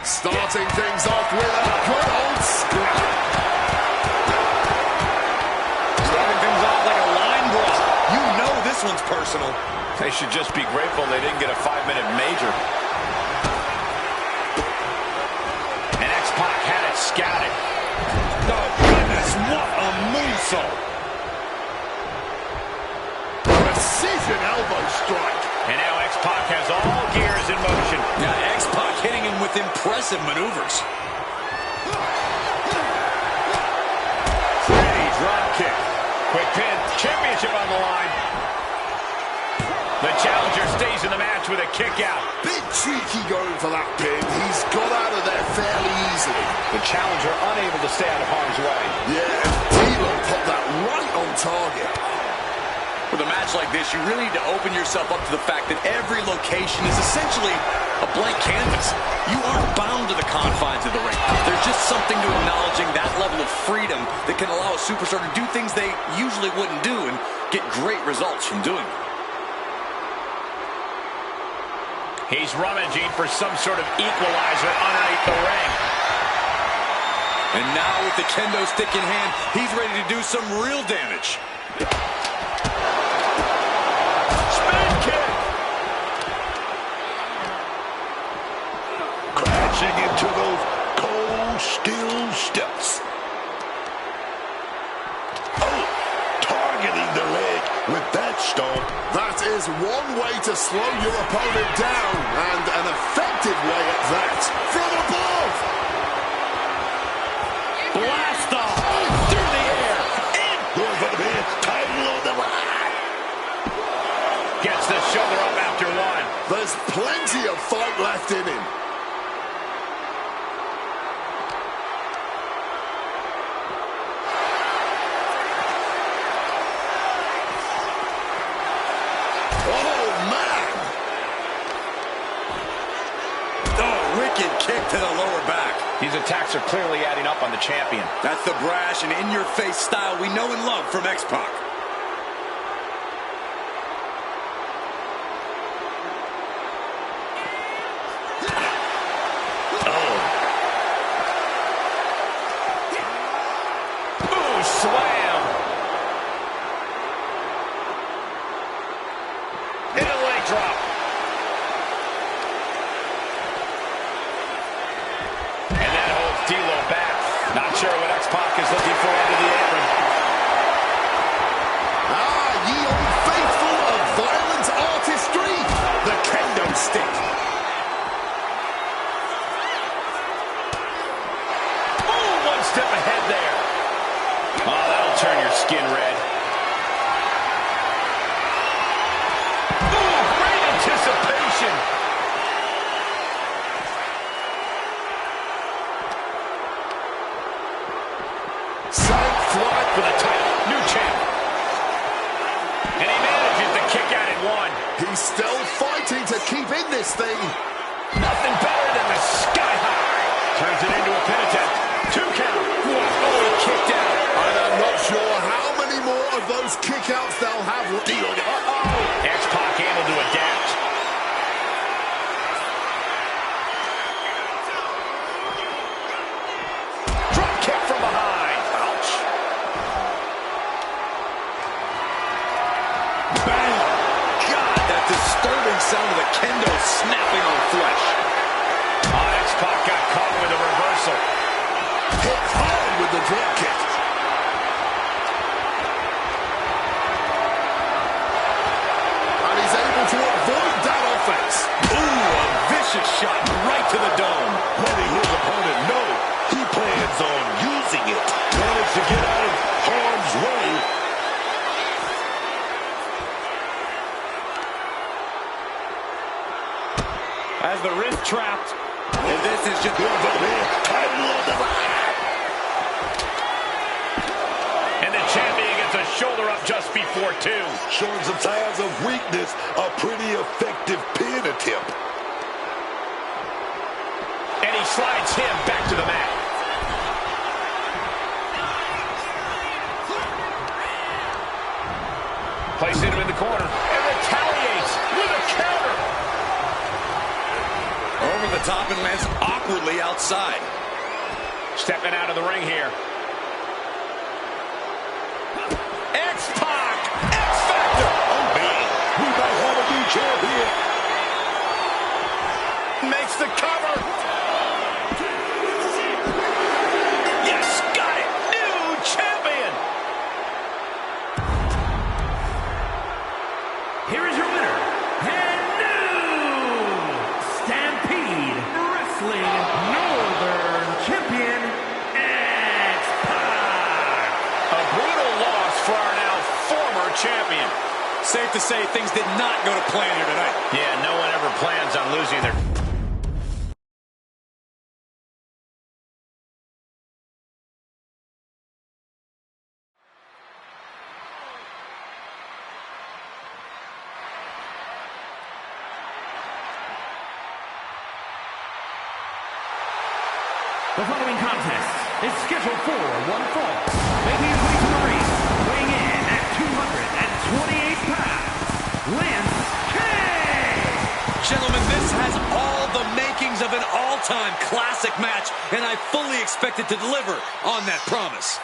[SPEAKER 2] Starting things off with a good old scrap.
[SPEAKER 4] Starting things off like a line brawl.
[SPEAKER 5] You know this one's personal.
[SPEAKER 4] They should just be grateful they didn't get a 5-minute major. And X-Pac had it scouted.
[SPEAKER 5] Oh, goodness, what a moonsault.
[SPEAKER 2] Precision elbow strike.
[SPEAKER 4] And now X-Pac has all gears in motion.
[SPEAKER 5] Yeah, X-Pac hitting him with impressive maneuvers.
[SPEAKER 4] Pretty drop kick. Quick pin. Championship on the line. The challenger stays in the match with a kick out.
[SPEAKER 2] Bit cheeky going for that pin. He's got out of there fairly easily.
[SPEAKER 4] The challenger unable to stay out of harm's way.
[SPEAKER 2] Yeah, D'Lo put that right on target.
[SPEAKER 5] With a match like this, you really need to open yourself up to the fact that every location is essentially a blank canvas. You aren't bound to the confines of the ring. There's just something to acknowledging that level of freedom that can allow a superstar to do things they usually wouldn't do and get great results from doing it.
[SPEAKER 4] He's rummaging for some sort of equalizer underneath the ring.
[SPEAKER 5] And now with the kendo stick in hand, he's ready to do some real damage.
[SPEAKER 3] Into those cold steel steps. Oh, targeting the leg with that stomp.
[SPEAKER 2] That is one way to slow your opponent down, and an effective way at that. From above!
[SPEAKER 4] Blast off through the air. In.
[SPEAKER 3] Going for the pin. Title on the line.
[SPEAKER 4] Gets the shoulder up after one.
[SPEAKER 2] There's plenty of fight left in him.
[SPEAKER 5] Kick to the lower back.
[SPEAKER 4] These attacks are clearly adding up on the champion.
[SPEAKER 5] That's the brash and in-your-face style we know and love from X-Pac.
[SPEAKER 4] Ooh, slam. And a leg drop. D'Lo back. Not sure what X-Pac is looking for under the apron.
[SPEAKER 2] Ye old faithful of violent artistry, the kendo stick.
[SPEAKER 4] Ooh, one step ahead there. Oh, that'll turn your skin red. Ooh, great anticipation. For the title, new champ. And he manages to kick out at one.
[SPEAKER 2] He's still fighting to keep in this thing.
[SPEAKER 4] Nothing better than the sky high. Turns it into a pin attempt. 2 count. Oh, he kicked out.
[SPEAKER 2] And I'm not sure how many more of those kickouts they'll have.
[SPEAKER 4] Uh-oh. X-Pac able to adapt. Drop kick from behind.
[SPEAKER 5] Disturbing sound of the kendo snapping on flesh.
[SPEAKER 4] Oh, X-Pac got caught with a reversal.
[SPEAKER 2] Hit hard with the drop kick. And he's able to avoid that offense.
[SPEAKER 5] Ooh, a vicious shot right to the dome.
[SPEAKER 3] Letting his opponent know he plans on using it. Managed to get out of harm's way.
[SPEAKER 4] As the wrist trapped.
[SPEAKER 5] And this is just
[SPEAKER 3] title on the line.
[SPEAKER 4] And the champion gets a shoulder up just before 2.
[SPEAKER 3] Showing some signs of weakness. A pretty effective pin attempt.
[SPEAKER 4] And he slides him back to the mat. Placing him in the corner. And retaliates with a counter.
[SPEAKER 5] over the top and lands awkwardly outside.
[SPEAKER 4] Stepping out of the ring here. X-Pac! X-Factor!
[SPEAKER 3] Oh, man. We might have a new champion.
[SPEAKER 4] Makes the cover. Yes, got it. New champion.
[SPEAKER 1] Here is your winner, and new Stampede Wrestling Northern Champion, X-Pac.
[SPEAKER 4] A brutal loss for our now former champion.
[SPEAKER 5] Safe to say things did not go to plan here tonight.
[SPEAKER 4] Yeah, no one ever plans on losing their
[SPEAKER 1] The following contest is scheduled for one fall. Making his way to the ring, weighing in at 228 pounds, Lance King!
[SPEAKER 5] Gentlemen, this has all the makings of an all-time classic match, and I fully expect it to deliver on that promise.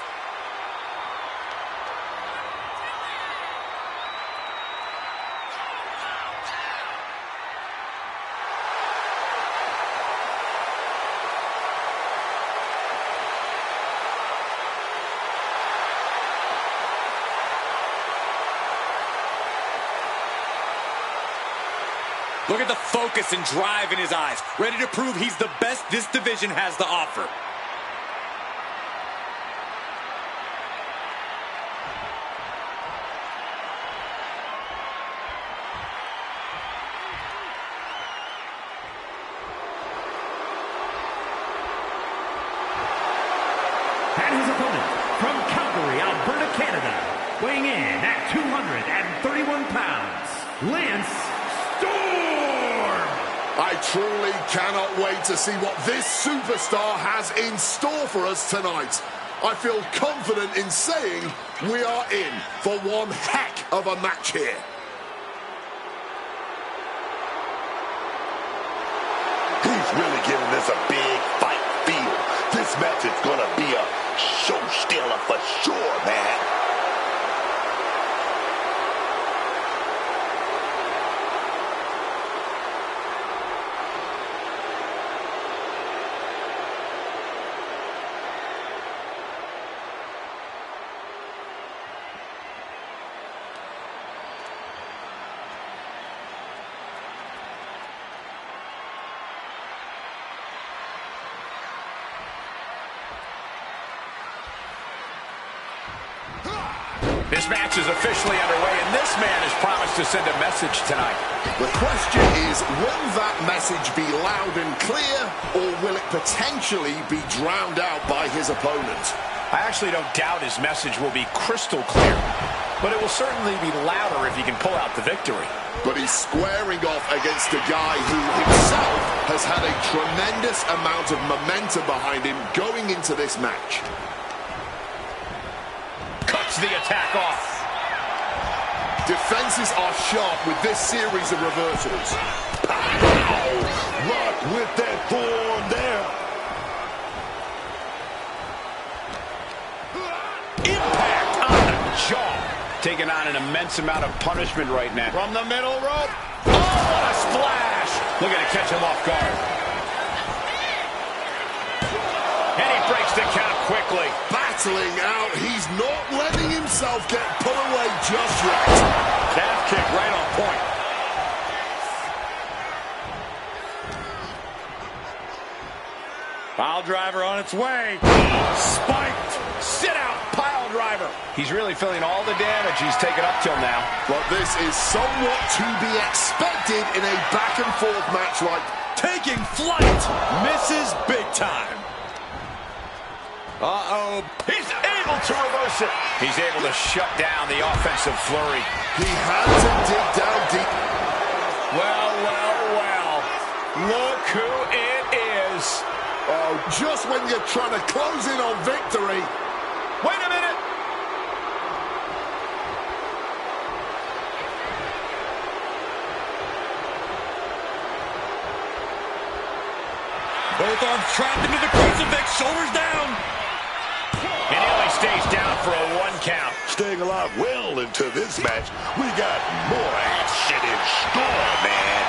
[SPEAKER 5] Look at the focus and drive in his eyes, ready to prove he's the best this division has to offer.
[SPEAKER 1] And his opponent, from Calgary, Alberta, Canada, weighing in at 231 pounds, Lance Storm!
[SPEAKER 2] I truly cannot wait to see what this superstar has in store for us tonight. I feel confident in saying we are in for one heck of a match here.
[SPEAKER 3] He's really giving this a big fight feel. This match is going to be a show stealer for sure, man.
[SPEAKER 4] This match is officially underway, and this man has promised to send a message tonight.
[SPEAKER 2] The question is, will that message be loud and clear, or will it potentially be drowned out by his opponent?
[SPEAKER 4] I actually don't doubt his message will be crystal clear, but it will certainly be louder if he can pull out the victory.
[SPEAKER 2] But he's squaring off against a guy who himself has had a tremendous amount of momentum behind him going into this match.
[SPEAKER 4] Cuts the attack off.
[SPEAKER 2] Defenses are sharp with this series of reversals.
[SPEAKER 3] Pow! Rock with that form there.
[SPEAKER 4] Impact on the jaw. Taking on an immense amount of punishment right now. From the middle rope. Oh, what a splash. Looking to catch him off guard. And he breaks the count quickly.
[SPEAKER 2] Battling out, he's not letting himself get put away just yet.
[SPEAKER 4] Calf kick right on point. Pile driver on its way. Spiked. Sit out pile driver. He's really feeling all the damage he's taken up till now.
[SPEAKER 2] But this is somewhat to be expected in a back and forth match like
[SPEAKER 5] Taking flight. Misses big time. Uh-oh.
[SPEAKER 4] He's able to reverse it. He's able to shut down the offensive flurry.
[SPEAKER 2] he had to dig down deep.
[SPEAKER 4] Well, well, well. Look who it is.
[SPEAKER 2] Oh, just when you're trying to close in on victory.
[SPEAKER 4] Wait a minute. Both arms trapped into the crucifix, shoulders down. And he only stays down for a 1 count.
[SPEAKER 3] Staying alive well into this match. We got more action in store, man.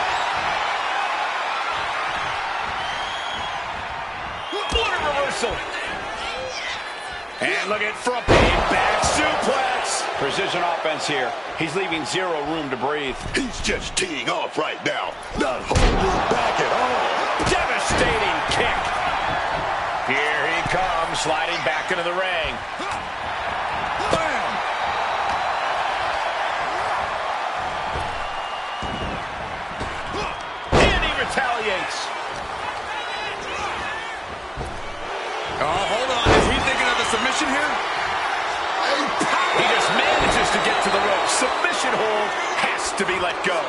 [SPEAKER 4] What a reversal. And look at front back suplex. Precision offense here. He's leaving zero room to breathe.
[SPEAKER 3] He's just teeing off right now. Not holding back at all.
[SPEAKER 4] Devastating kick. Here he comes, sliding back into the ring. Bam! And he retaliates.
[SPEAKER 5] Oh, hold on. Is he thinking of the submission here?
[SPEAKER 4] He just manages to get to the rope. Submission hold has to be let go.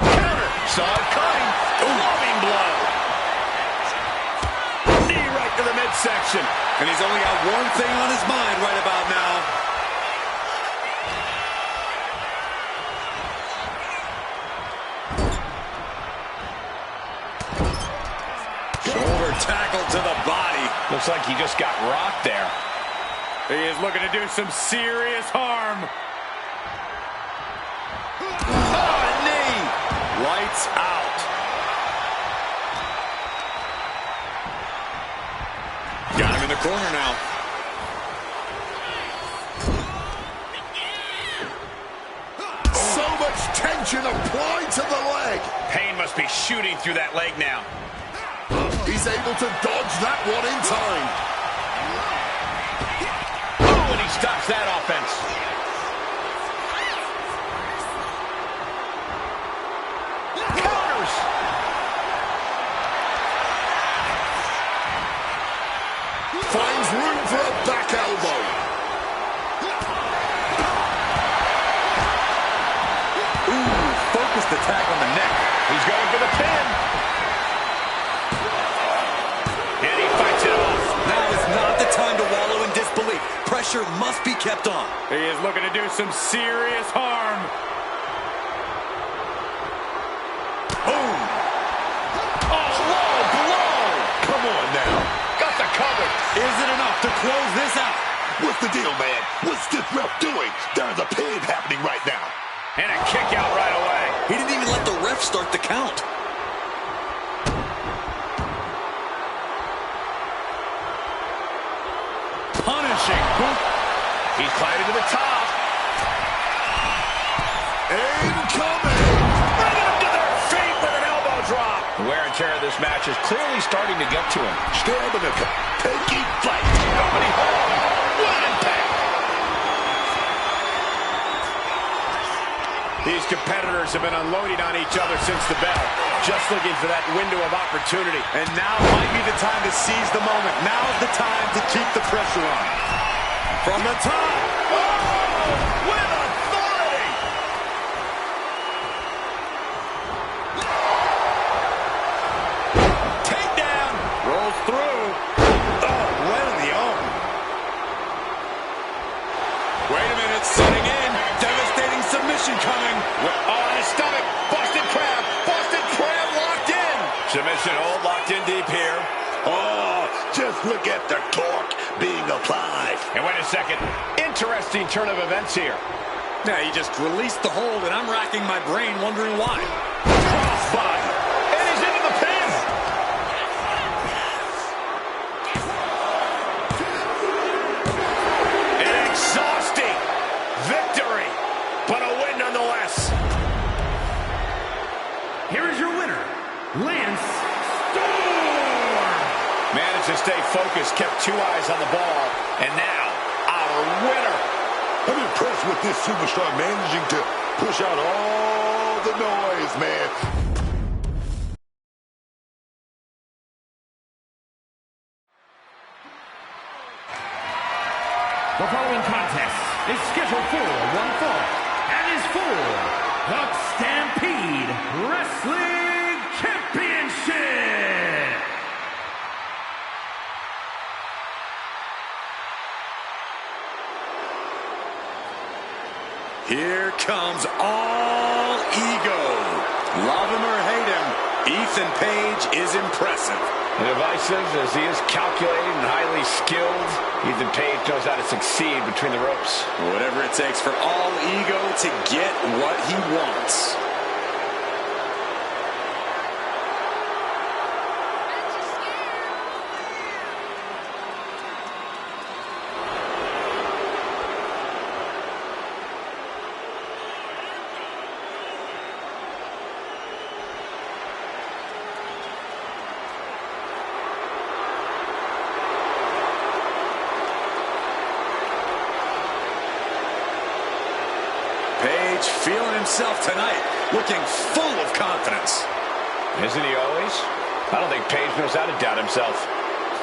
[SPEAKER 4] Counter. Saw it coming. Loving blow. back of the midsection.
[SPEAKER 5] And he's only got one thing on his mind right about now. Shoulder tackle to the body.
[SPEAKER 4] Looks like he just got rocked there. He is looking to do some serious harm. Oh, a knee.
[SPEAKER 5] Lights out. Got him in the corner now.
[SPEAKER 2] So much tension applied to the leg.
[SPEAKER 4] Pain must be shooting through that leg now.
[SPEAKER 2] He's able to dodge that one in time.
[SPEAKER 4] Oh, and he stops that offense. Counters.
[SPEAKER 2] Finds room for a back elbow.
[SPEAKER 5] Ooh, focused attack on the neck.
[SPEAKER 4] He's going for the pin. And he fights it off.
[SPEAKER 5] Now is not the time to wallow in disbelief. Pressure must be kept on.
[SPEAKER 4] He is looking to do some serious harm.
[SPEAKER 5] Boom.
[SPEAKER 3] Oh, low blow. Come on now.
[SPEAKER 4] Got the cover.
[SPEAKER 5] Is it enough to close this out?
[SPEAKER 3] What's the deal, man? What's this ref doing? There's a pin happening right now.
[SPEAKER 4] And a kick out right away.
[SPEAKER 5] He didn't even let the ref start the count.
[SPEAKER 4] Punishing. He's climbing to the top.
[SPEAKER 2] Incoming!
[SPEAKER 4] Bringing them to their feet with an elbow drop. The wear and tear of this match is clearly starting to get to him.
[SPEAKER 3] Stabbing a taking flight.
[SPEAKER 4] Nobody home. What impact. These competitors have been unloading on each other since the bell. Just looking for that window of opportunity.
[SPEAKER 5] And now might be the time to seize the moment. Now's the time to keep the pressure on. From the top.
[SPEAKER 4] Oh, with authority. Takedown. Rolls through.
[SPEAKER 5] Oh, right on the arm.
[SPEAKER 4] Wait a minute, setting in. Devastating submission coming. Oh, on his stomach. Boston Crab. Boston Crab locked in. Submission hold locked in deep here.
[SPEAKER 3] Oh, just look at the torque being applied.
[SPEAKER 4] And wait a second. Interesting turn of events here.
[SPEAKER 5] Now he just released the hold, and I'm racking my brain wondering why.
[SPEAKER 4] Crossbody. And he's into the pin. An exhausting victory, but a win nonetheless.
[SPEAKER 1] Here is your winner, Lance Storm.
[SPEAKER 4] Managed to stay focused, kept two eyes on the ball, and now our winner.
[SPEAKER 3] I'm impressed with this superstar managing to push out all the noise, man.
[SPEAKER 1] The following contest is scheduled for one fall and is for the Stampede Wrestling Championship.
[SPEAKER 5] Here comes all ego. Love him or hate him, Ethan Page is impressive.
[SPEAKER 4] Divisive as he is calculated and highly skilled, Ethan Page knows how to succeed between the ropes.
[SPEAKER 5] Whatever it takes for all ego to get what he wants. Page feeling himself tonight, looking full of confidence.
[SPEAKER 4] Isn't he always? I don't think Page knows how to doubt himself.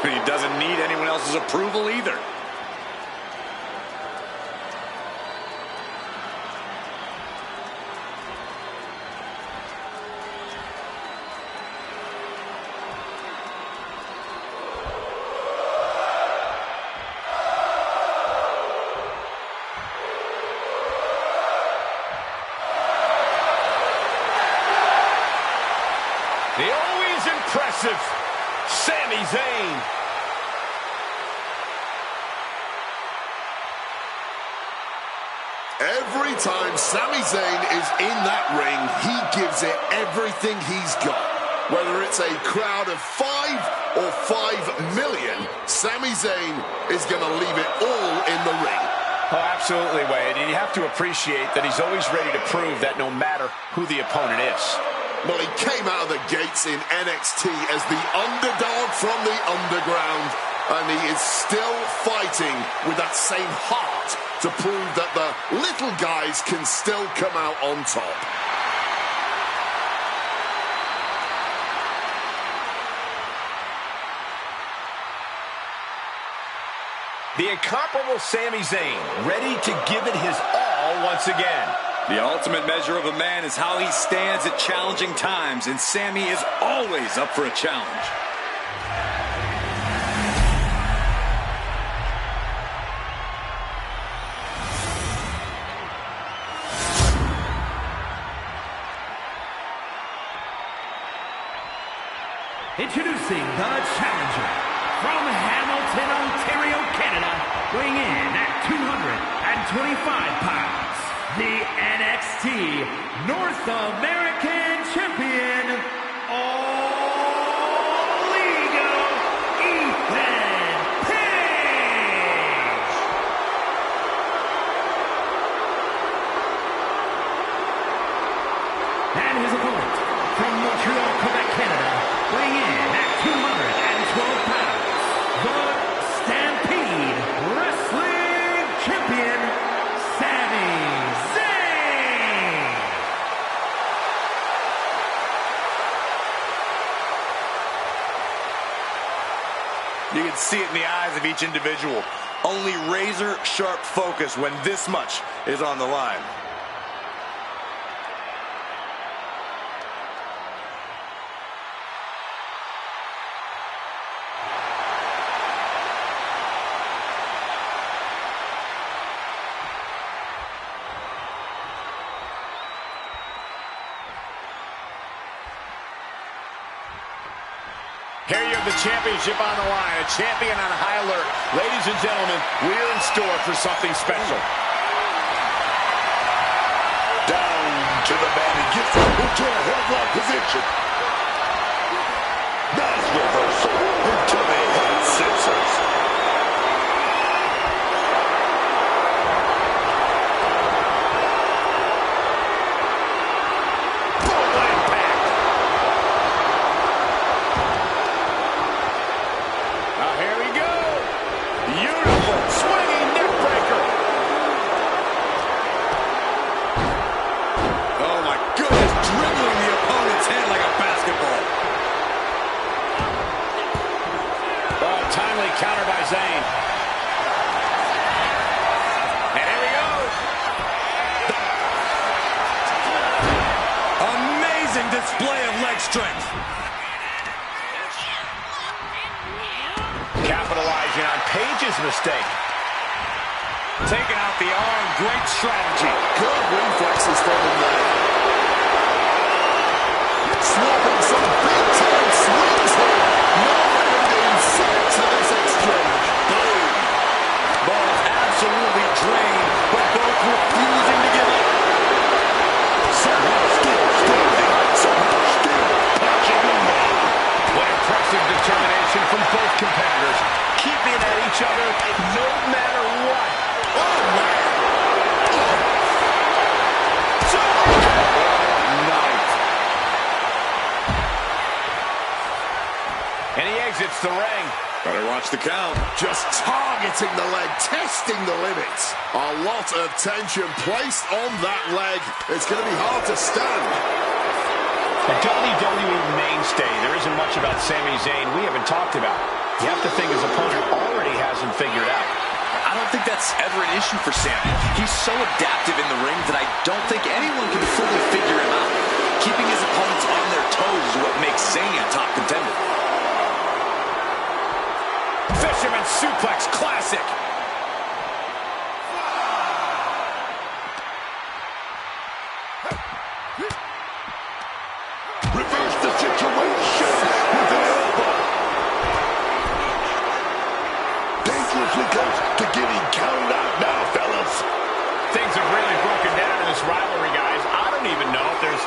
[SPEAKER 5] He doesn't need anyone else's approval either.
[SPEAKER 2] Every time Sami Zayn is in that ring, he gives it everything he's got. Whether it's a crowd of 5 or 5 million, Sami Zayn is going to leave it all in the ring.
[SPEAKER 4] Oh, absolutely, Wade. And you have to appreciate that he's always ready to prove that no matter who the opponent is.
[SPEAKER 2] Well, he came out of the gates in NXT as the underdog from the underground, and he is still fighting with that same heart to prove that the little guys can still come out on top.
[SPEAKER 4] The incomparable Sami Zayn, ready to give it his all once again.
[SPEAKER 5] The ultimate measure of a man is how he stands at challenging times, and Sami is always up for a challenge.
[SPEAKER 1] Introducing the challenger from Hamilton, Ontario, Canada, weighing in at 225 pounds, the NXT North American Champion, All Legal, Ethan Page. And his opponent from Montreal, Quebec, Canada, weighing in at 212 pounds, the Stampede Wrestling Champion, Sami Zayn.
[SPEAKER 4] You can see it in the eyes of each individual. Only razor-sharp focus when this much is on the line. Here you have the championship on the line, a champion on high alert. Ladies and gentlemen, we're in store for something special.
[SPEAKER 3] Down to the man who gets into a headlock position. Nice reversal into the head scissors.
[SPEAKER 4] Counter by Zayn. And here we go.
[SPEAKER 5] Amazing display of leg strength.
[SPEAKER 4] Capitalizing on Page's mistake. Taking out the arm. Great strategy.
[SPEAKER 2] Good reflexes from him there. Swapping some big-time swings here. No end in sight to this exchange. Boom.
[SPEAKER 5] Both absolutely drained, but both refusing to give up.
[SPEAKER 3] Somehow still standing. Somehow still punching him down.
[SPEAKER 4] What impressive determination from both competitors. Keeping at each other no matter what.
[SPEAKER 2] Oh, man.
[SPEAKER 4] And he exits the ring.
[SPEAKER 5] Better watch the count.
[SPEAKER 2] Just targeting the leg, testing the limits. A lot of tension placed on that leg. It's going to be hard to stand.
[SPEAKER 4] A WWE mainstay. There isn't much about Sami Zayn we haven't talked about. You have to think his opponent already has him figured out.
[SPEAKER 5] I don't think that's ever an issue for Sami. He's so adaptive in the ring that I don't think anyone can fully figure him out. Keeping his opponents on their toes is what makes Zayn a top contender.
[SPEAKER 4] Fisherman suplex classic.
[SPEAKER 3] Reverse the situation with an elbow. Dangerously close to getting counted out now, fellas.
[SPEAKER 4] Things have really rivalry, guys. I don't even know if there's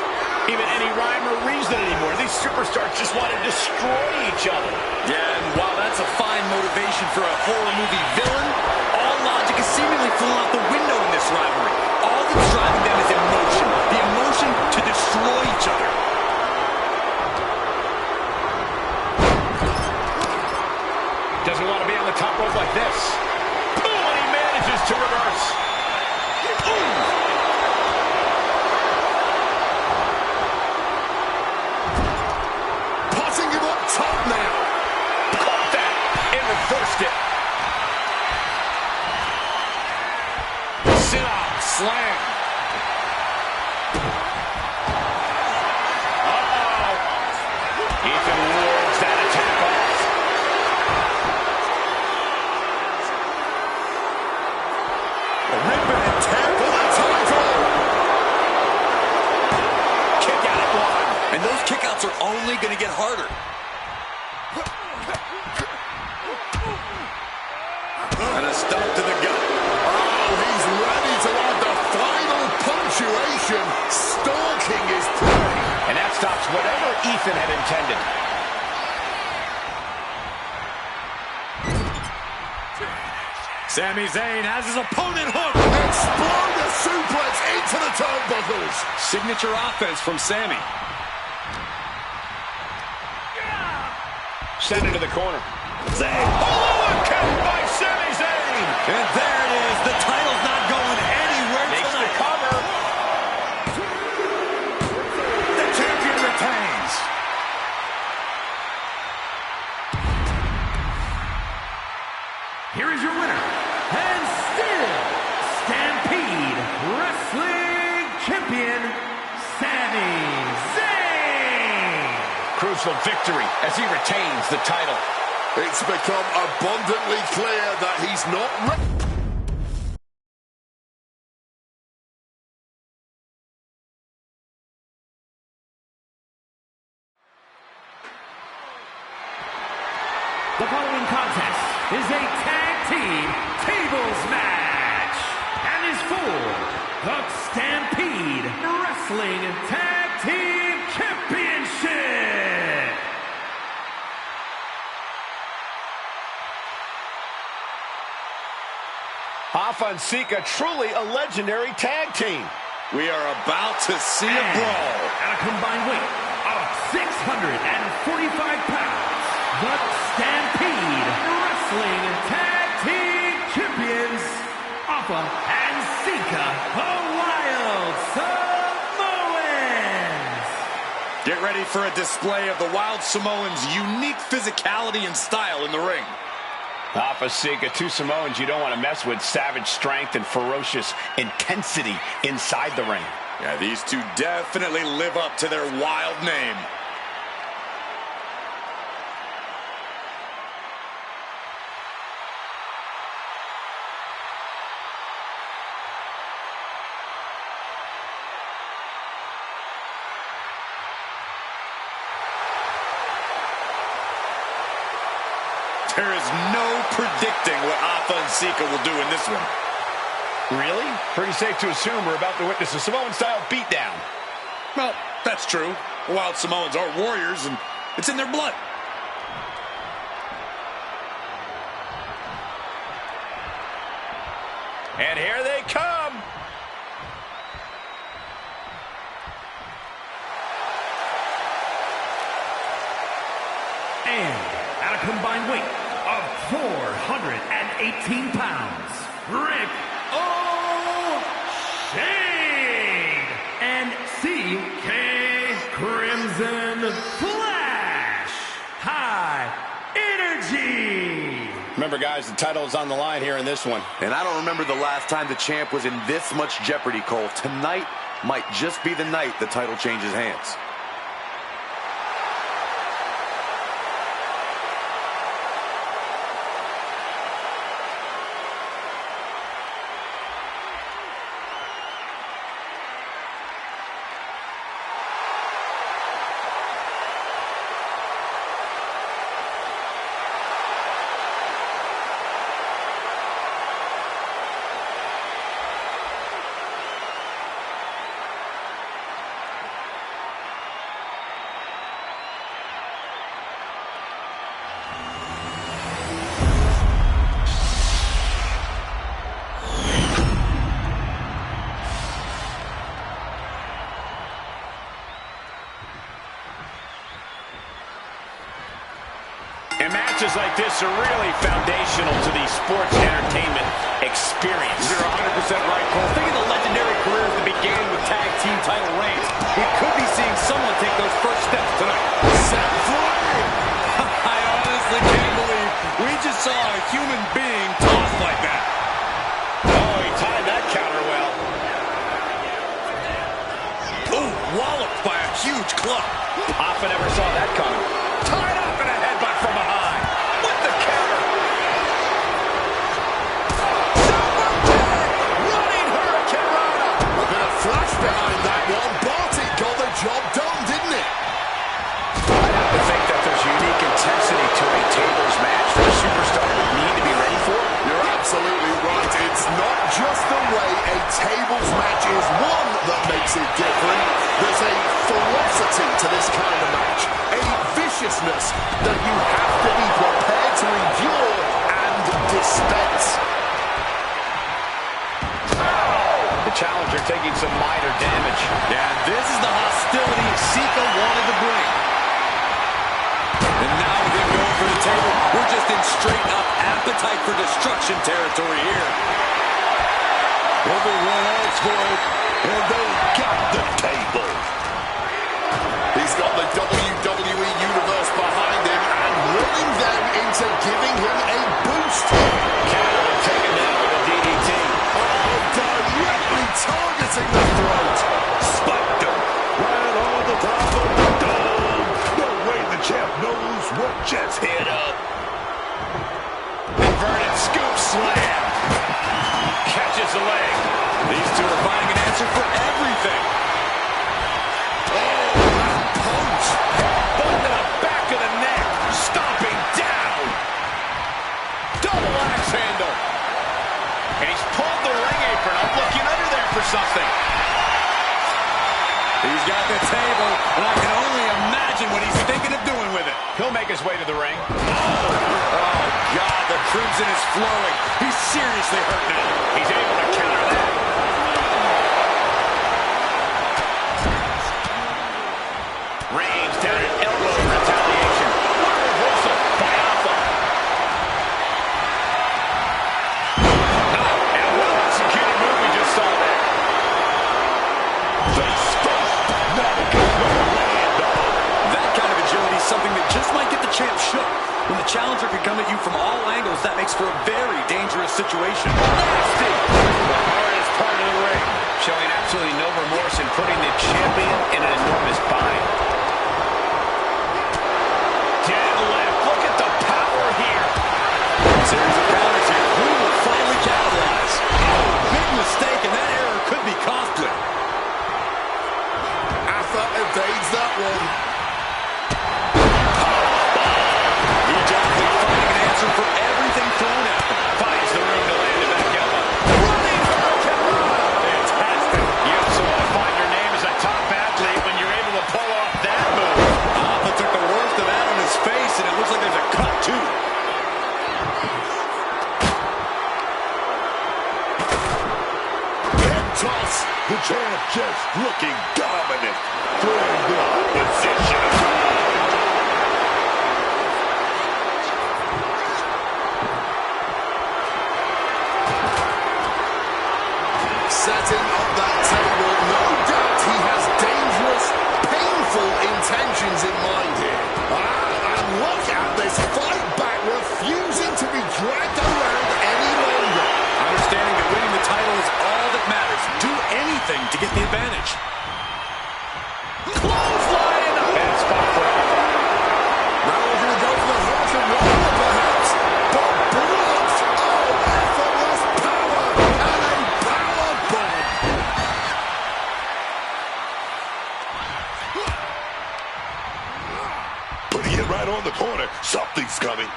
[SPEAKER 4] even any rhyme or reason anymore. These superstars just want to destroy each other.
[SPEAKER 5] Yeah, and while that's a fine motivation for a horror movie villain, all logic is seemingly flown out the window in this rivalry. All that's driving them is emotion. The emotion to destroy each other.
[SPEAKER 4] Doesn't want to be on the top rope like this. Boom, and he manages to reverse. Ooh.
[SPEAKER 2] Top now.
[SPEAKER 4] Caught that and reversed it. Sit up, slam. Uh-oh. Ethan wards that attack off. A ripping attack for the title. Kick out at one.
[SPEAKER 5] And those kickouts are only going to get harder. And a stomp to the gut.
[SPEAKER 2] Oh, he's ready to add the final punctuation. Stalking his prey.
[SPEAKER 4] And that stops whatever Ethan had intended. Sami Zayn has his opponent hooked.
[SPEAKER 2] Exploder suplex into the turnbuckles.
[SPEAKER 5] Signature offense from Sami.
[SPEAKER 4] Sent into the corner. Zayn. Oh, kick by Sami Zayn.
[SPEAKER 5] And there it is. The title's not going anywhere
[SPEAKER 4] Makes
[SPEAKER 5] tonight.
[SPEAKER 4] the cover.
[SPEAKER 5] The champion retains.
[SPEAKER 1] Here is your winner, and still Stampede Wrestling Champion, Sami Zayn.
[SPEAKER 4] Crucial victory as he retains the title.
[SPEAKER 2] It's become abundantly clear that he's not ready.
[SPEAKER 1] The following contest is a tag team tables match and is for the Stampede Wrestling Tag Team Championship.
[SPEAKER 4] Alpha and Sika, truly a legendary tag team.
[SPEAKER 5] We are about to see a brawl.
[SPEAKER 1] At a combined weight of 645 pounds, the Stampede Wrestling Tag Team Champions, Alpha and Sika, the Wild Samoans.
[SPEAKER 5] Get ready for a display of the Wild Samoans' unique physicality and style in the ring.
[SPEAKER 4] Alpha Sika, two Samoans you don't want to mess with. Savage strength and ferocious intensity inside the ring.
[SPEAKER 5] Yeah, these two definitely live up to their wild name. There is no predicting what Alpha and Sika will do in this one.
[SPEAKER 4] Really? Pretty safe to assume we're about to witness a Samoan-style beatdown.
[SPEAKER 5] Well, that's true. The Wild Samoans are warriors, and it's in their blood.
[SPEAKER 4] And here they come.
[SPEAKER 1] And at a combined weight of 418 pounds, Rick O'Shane and CK Crimson Flash. High energy.
[SPEAKER 4] Remember, guys, the title is on the line here in this one.
[SPEAKER 6] And I don't remember the last time the champ was in this much jeopardy, Cole. Tonight might just be the night the title changes hands.
[SPEAKER 4] Matches like this are really foundational to the sports entertainment experience.
[SPEAKER 5] You're 100% right, Cole. Think of the legendary careers that began with tag team title reigns. We could be seeing someone take those first steps tonight.
[SPEAKER 2] Set free!
[SPEAKER 5] I honestly can't believe we just saw a human being tossed like that.
[SPEAKER 4] Oh, he timed that counter well.
[SPEAKER 5] Ooh, walloped by a huge club.
[SPEAKER 4] Hoffa never saw that coming. Tied up and a headbutt from behind. With the counter. Super kick! Running Hurricane Rana.
[SPEAKER 2] A bit of flash behind that one, but it got the job done, didn't it?
[SPEAKER 4] I have to think that there's unique intensity to a tables match that a superstar would need to be ready for.
[SPEAKER 2] You're absolutely right. It's not just the way a tables match is won that makes it different. There's a ferocity to this kind of match, a viciousness that you have to be prepared to endure and dispense.
[SPEAKER 4] The challenger taking some minor damage.
[SPEAKER 5] Yeah, this is the hostility Sika wanted to bring. And now with him going for the table, we're just in straight up appetite for destruction territory here.
[SPEAKER 3] Everyone asked for it, and they got the table.
[SPEAKER 2] He's got the WWE Universe behind him and willing them into giving him a boost.
[SPEAKER 4] Canada taken down with a DDT.
[SPEAKER 2] Oh, directly targeting the throat.
[SPEAKER 3] Spiked him right on the top of the dome. No way the champ knows what just hit up.
[SPEAKER 4] Inverted scoop slam. Catches the leg.
[SPEAKER 5] These two are finding an answer for everything.
[SPEAKER 2] Oh, that punch.
[SPEAKER 4] Headbutt to the back of the neck. Stomping down. Double axe handle. And he's pulled the ring apron up, looking under there for something.
[SPEAKER 5] He's got the table, and I can only imagine what he's thinking of doing with it.
[SPEAKER 4] He'll make his way to the ring.
[SPEAKER 5] Oh, God, the crimson is flowing. He's seriously hurt now.
[SPEAKER 4] He's able to counter that. Reigns down at elbow in retaliation. What a reversal by Hoffa. And what an executed move we just saw there.
[SPEAKER 3] Face first. Not a good way to land, dog.
[SPEAKER 5] That kind of agility is something that just might get the champ shook. When the challenger can come at you from all angles, that makes for a very dangerous situation.
[SPEAKER 4] Nasty. The hardest part of the ring. Showing absolutely no remorse in putting the champion in an enormous bind. Deadlift. Look at the power here.
[SPEAKER 5] Series of counters here. Who will finally capitalize? Big mistake, and that error could be costly.
[SPEAKER 2] Hoffa evades that one.
[SPEAKER 5] For everything thrown at him.
[SPEAKER 4] Finds the room to land it back elbow. Running Hurricane Rana. Fantastic. You also want to find your name as a top athlete when you're able to pull off that move.
[SPEAKER 5] Hoffa took the worst of that on his face, and it looks like there's a cut, too.
[SPEAKER 3] Head toss. The champ just looking dominant. Throwing the opposition.
[SPEAKER 2] Setting up that table, no doubt he has dangerous, painful intentions in mind here. And look at this fight back, refusing to be dragged around any longer.
[SPEAKER 5] Understanding that winning the title is all that matters. Do anything to get the advantage.
[SPEAKER 4] Clothesline in the head spot for Hoffa.
[SPEAKER 2] Now we're going to go for the Hurricane Rana, perhaps. But blocked. Oh, effortless power and a power bomb.
[SPEAKER 3] Putting it right on the corner. Something's coming.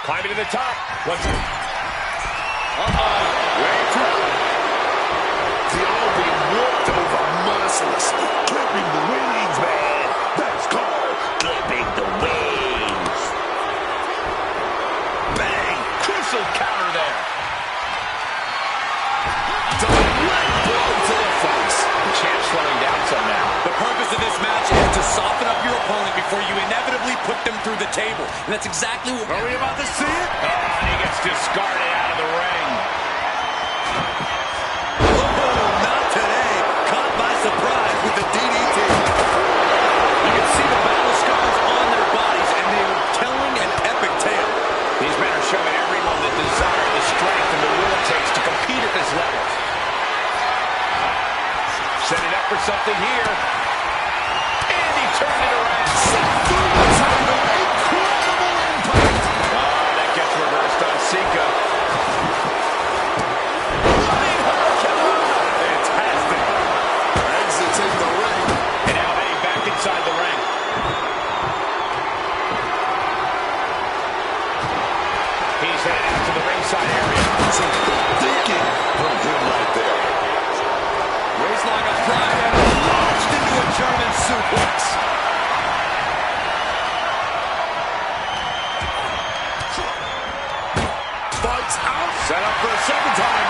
[SPEAKER 4] Climbing to the top. What's it? Way through.
[SPEAKER 2] The arm being walked over mercilessly.
[SPEAKER 3] Clipping the wings, man. That's called clipping the wings.
[SPEAKER 4] Bang! Crucial counter there.
[SPEAKER 2] Direct blow to the face.
[SPEAKER 4] The champ slowing down some now.
[SPEAKER 5] The purpose of this match is to soften up your opponent before you inevitably put them through the table. And that's exactly what...
[SPEAKER 4] Are we about to see it? And he gets discarded out of the ring.
[SPEAKER 5] Oh, not today. Caught by surprise with the DDT. You can see the battle scars on their bodies, and they were telling an epic tale.
[SPEAKER 4] These men are showing everyone the desire, the strength, and the will it takes to compete at this level. Setting up for something here. And he turned it around.
[SPEAKER 2] Incredible impact.
[SPEAKER 4] That gets reversed on Sika. Running hurricane. Fantastic.
[SPEAKER 2] Exiting the ring.
[SPEAKER 4] And now heading back inside the ring. He's headed out to the ringside area.
[SPEAKER 3] Some good thinking from him right there.
[SPEAKER 5] Waistlock applied and launched into a German suplex.
[SPEAKER 2] Fights out.
[SPEAKER 4] Set up for a second time.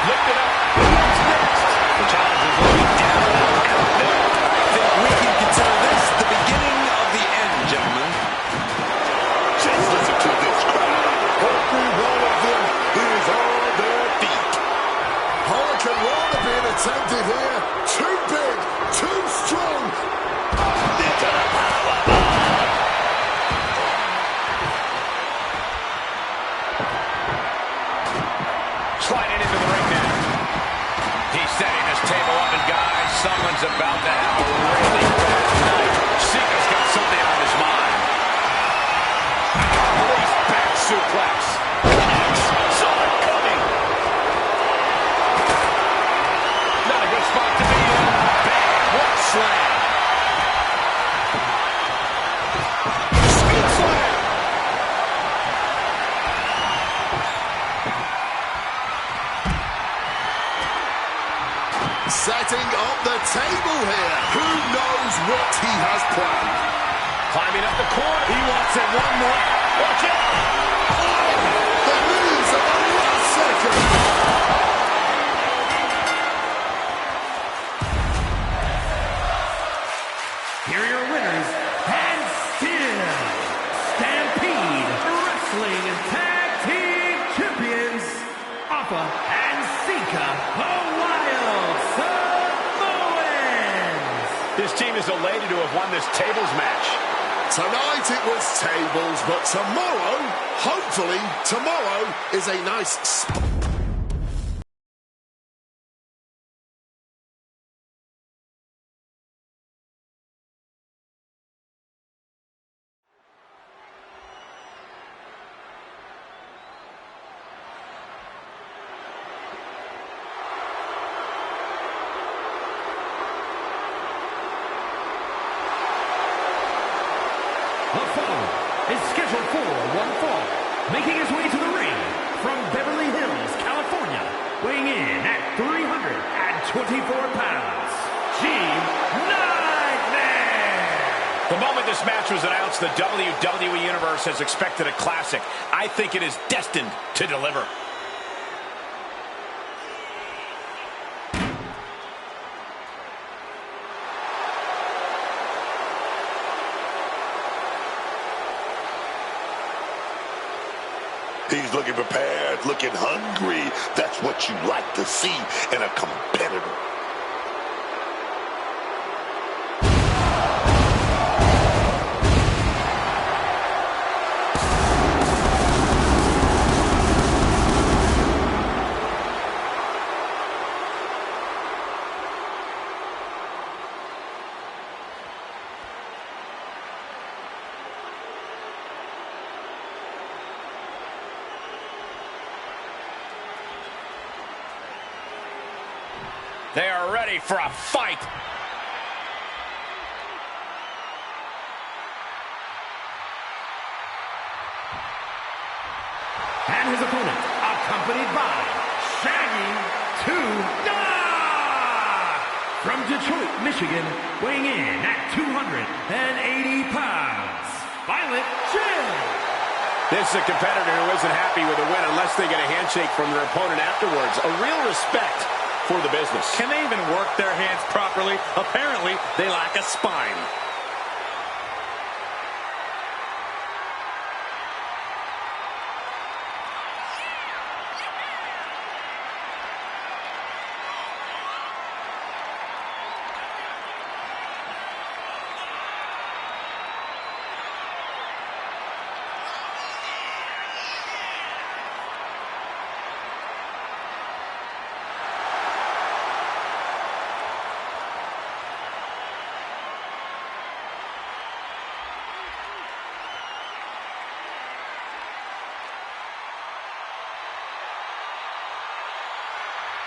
[SPEAKER 4] Lifted up. What's next? The challenge is looking down and out there.
[SPEAKER 5] I think we can consider this the beginning of the end, gentlemen.
[SPEAKER 3] Just listen to this crowd. Every one of them is on their feet.
[SPEAKER 2] Hurricane Rana being attempted here. Too big, too strong.
[SPEAKER 3] Into the powerbomb.
[SPEAKER 4] Sliding into the ring now. He's setting his table up, and guys, someone's about to have a really bad night. Sika's got something on his mind. Face back suplex. Saw it coming. Not a good spot to be in. Bang, what a slam. Speed slam.
[SPEAKER 2] Setting up the table here. Who knows what he has planned?
[SPEAKER 4] Climbing up the corner. He wants it one more. Watch out.
[SPEAKER 2] The moves at the last second.
[SPEAKER 1] Here are your winners, and still Stampede Wrestling Tag Team Champions, Alpha and Sika, the Wild Samoans.
[SPEAKER 4] This team is elated to have won this tables match.
[SPEAKER 2] Tonight it was tables, but tomorrow, hopefully, tomorrow is a nice...
[SPEAKER 1] The following is scheduled for one fall, making his way to the ring from Beverly Hills, California, weighing in at 324 pounds, Team Nightmare!
[SPEAKER 4] The moment this match was announced, the WWE Universe has expected a classic. I think it is destined to deliver.
[SPEAKER 3] He's looking prepared, looking hungry. That's what you like to see in a competitor.
[SPEAKER 4] They are ready for a fight.
[SPEAKER 1] And his opponent, accompanied by Shaggy 2 from Detroit, Michigan, weighing in at 280 pounds, Violent Jim.
[SPEAKER 4] This is a competitor who isn't happy with a win unless they get a handshake from their opponent afterwards. A real respect for the business.
[SPEAKER 5] Can they even work their hands properly? Apparently, they lack a spine.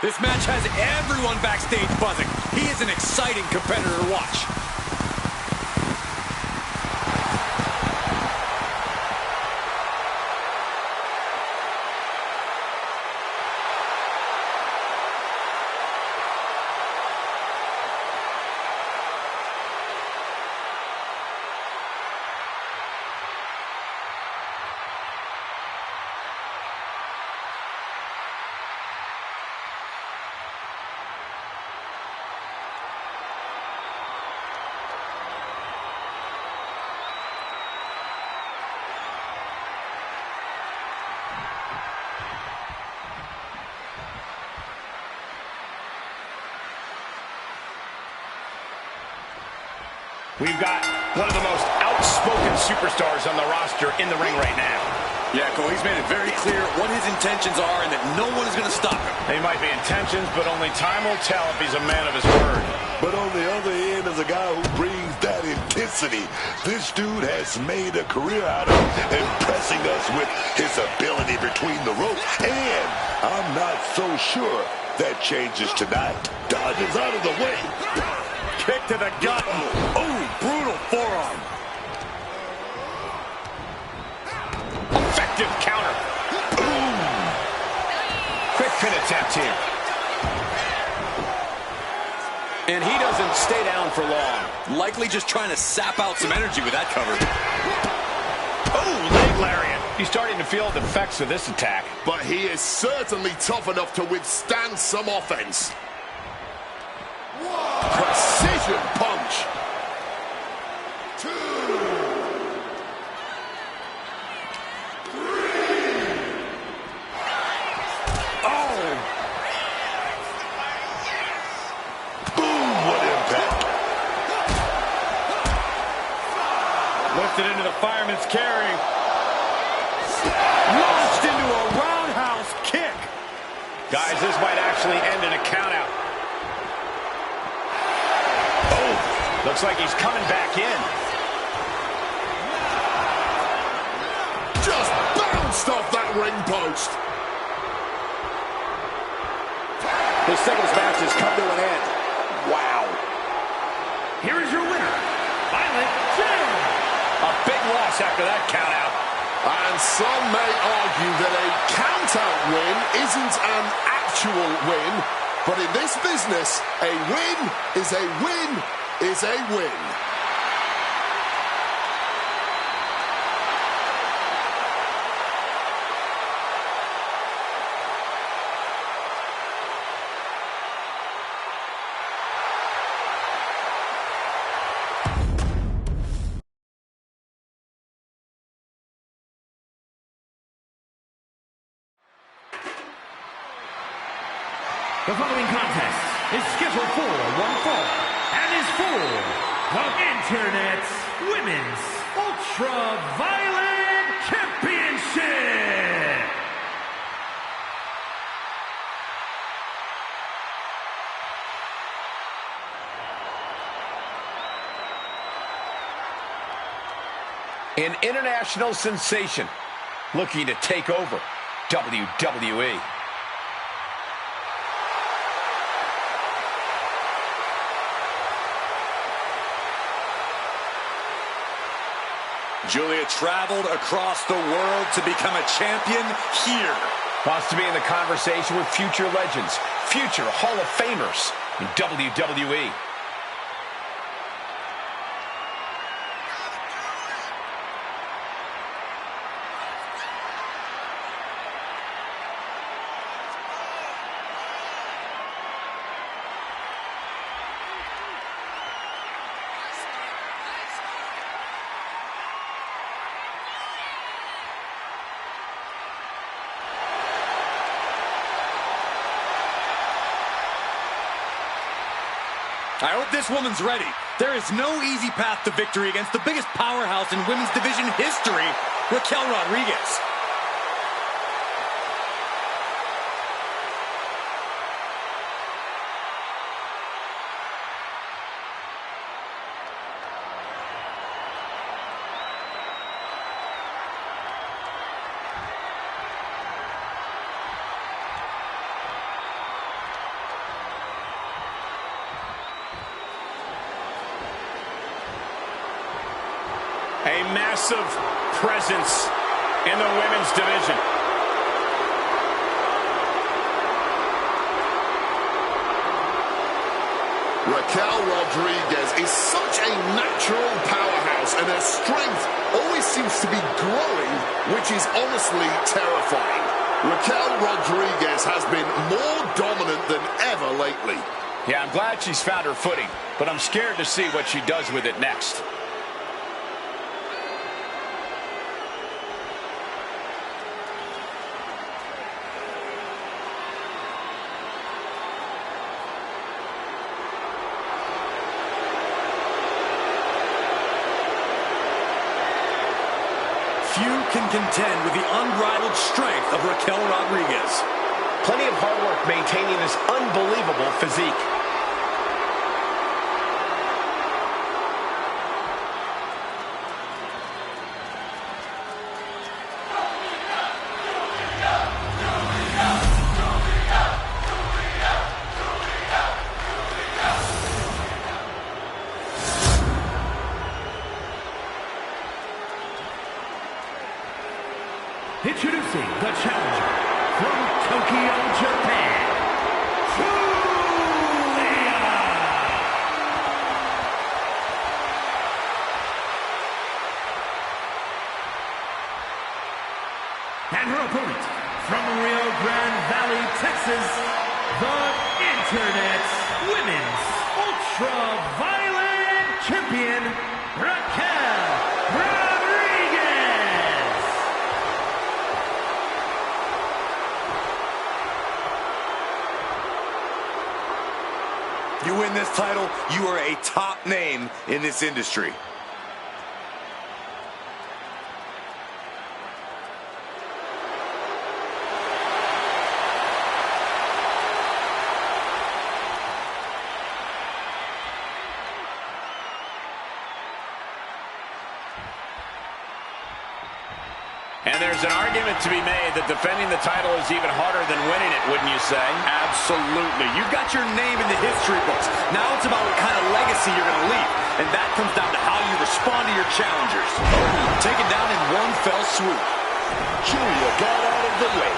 [SPEAKER 5] This match has everyone backstage buzzing. He is an exciting competitor to watch.
[SPEAKER 4] We've got one of the most outspoken superstars on the roster in the ring right now.
[SPEAKER 5] Yeah, Cole, he's made it very clear what his intentions are and that no one is going to stop him.
[SPEAKER 4] They might be intentions, but only time will tell if he's a man of his word.
[SPEAKER 3] But on the other end is a guy who brings that intensity. This dude has made a career out of impressing us with his ability between the ropes. And I'm not so sure that changes tonight. Dodges out of the way.
[SPEAKER 4] Kick to the gut.
[SPEAKER 5] Oh, brutal forearm.
[SPEAKER 4] Effective counter. Boom. Quick pin attempt here.
[SPEAKER 5] And he doesn't stay down for long. Likely just trying to sap out some energy with that cover.
[SPEAKER 4] Oh, leg lariat. He's starting to feel the effects of this attack.
[SPEAKER 2] But he is certainly tough enough to withstand some offense. Precision punch. 2, 3.
[SPEAKER 3] Oh! Boom, what impact.
[SPEAKER 4] Lifted into the fireman's carry. Launched into a roundhouse kick. Guys, this might actually end in a countout. Looks like he's coming back in.
[SPEAKER 2] Just bounced off that ring post.
[SPEAKER 5] This singles match has come to an end. Wow.
[SPEAKER 1] Here is your winner, Violent J.
[SPEAKER 4] A big loss after that countout.
[SPEAKER 2] And some may argue that a countout win isn't an actual win, but in this business, a win is a win is a win.
[SPEAKER 1] The following contest is scheduled for one fall and is for the Internet's Women's Ultra-Violent Championship.
[SPEAKER 4] An international sensation looking to take over WWE.
[SPEAKER 5] Julia traveled across the world to become a champion here.
[SPEAKER 4] Wants to be in the conversation with future legends, future Hall of Famers in WWE.
[SPEAKER 5] I hope this woman's ready. There is no easy path to victory against the biggest powerhouse in women's division history, Raquel Rodriguez.
[SPEAKER 4] a massive presence in the women's division.
[SPEAKER 2] Raquel Rodriguez is such a natural powerhouse, and her strength always seems to be growing, which is honestly terrifying. Raquel Rodriguez has been more dominant than ever lately.
[SPEAKER 4] Yeah, I'm glad she's found her footing, but I'm scared to see what she does with it next.
[SPEAKER 5] Few can contend with the unbridled strength of Raquel Rodriguez.
[SPEAKER 7] Plenty of hard work maintaining this unbelievable physique.
[SPEAKER 1] Introducing the challenger from Tokyo, Japan, Julia. And her opponent from Rio Grande Valley, Texas, the Internet's Women's Ultraviolet Champion, Raquel Rodriguez.
[SPEAKER 6] You win this title, you are a top name in this industry.
[SPEAKER 4] And there's an argument to be made that defending the title is even harder than winning it, wouldn't you say?
[SPEAKER 5] Absolutely. You've got your name in the history books. Now it's about what kind of legacy you're going to leave. And that comes down to how you respond to your challengers. Taken down in one fell swoop.
[SPEAKER 3] Julia got out of the way.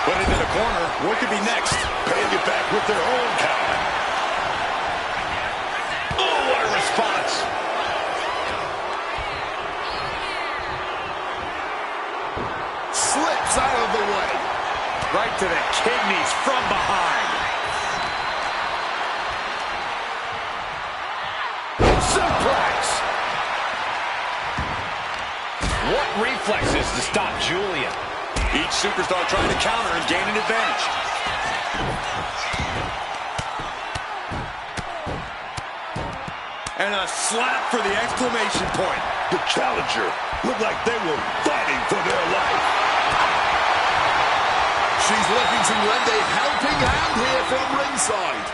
[SPEAKER 5] Put into the corner. What could be next?
[SPEAKER 3] Paying it back with their own count.
[SPEAKER 4] Response.
[SPEAKER 2] Slips out of the way.
[SPEAKER 4] Right to the kidneys from behind. Suplex. What reflexes to stop Julia?
[SPEAKER 5] Each superstar trying to counter and gain an advantage. And a slap for the exclamation point.
[SPEAKER 3] The challenger looked like they were fighting for their life.
[SPEAKER 2] She's looking to lend a helping hand here from ringside.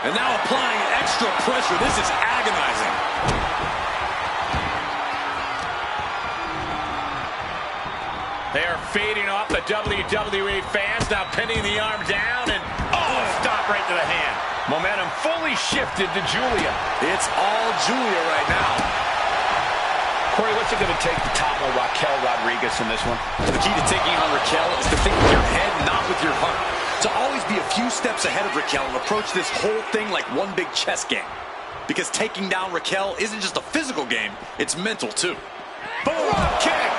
[SPEAKER 5] And now applying extra pressure. This is agonizing.
[SPEAKER 4] They are feeding off the WWE fans, now pinning the arm down, and stop right to the hand. Momentum fully shifted to Julia.
[SPEAKER 5] It's all Julia right now.
[SPEAKER 7] Corey, what's it going to take to topple Raquel Rodriguez in this one?
[SPEAKER 5] The key to taking on Raquel is to think with your head, not with your heart. To always be a few steps ahead of Raquel and approach this whole thing like one big chess game. Because taking down Raquel isn't just a physical game, it's mental too.
[SPEAKER 4] Boom! Kick!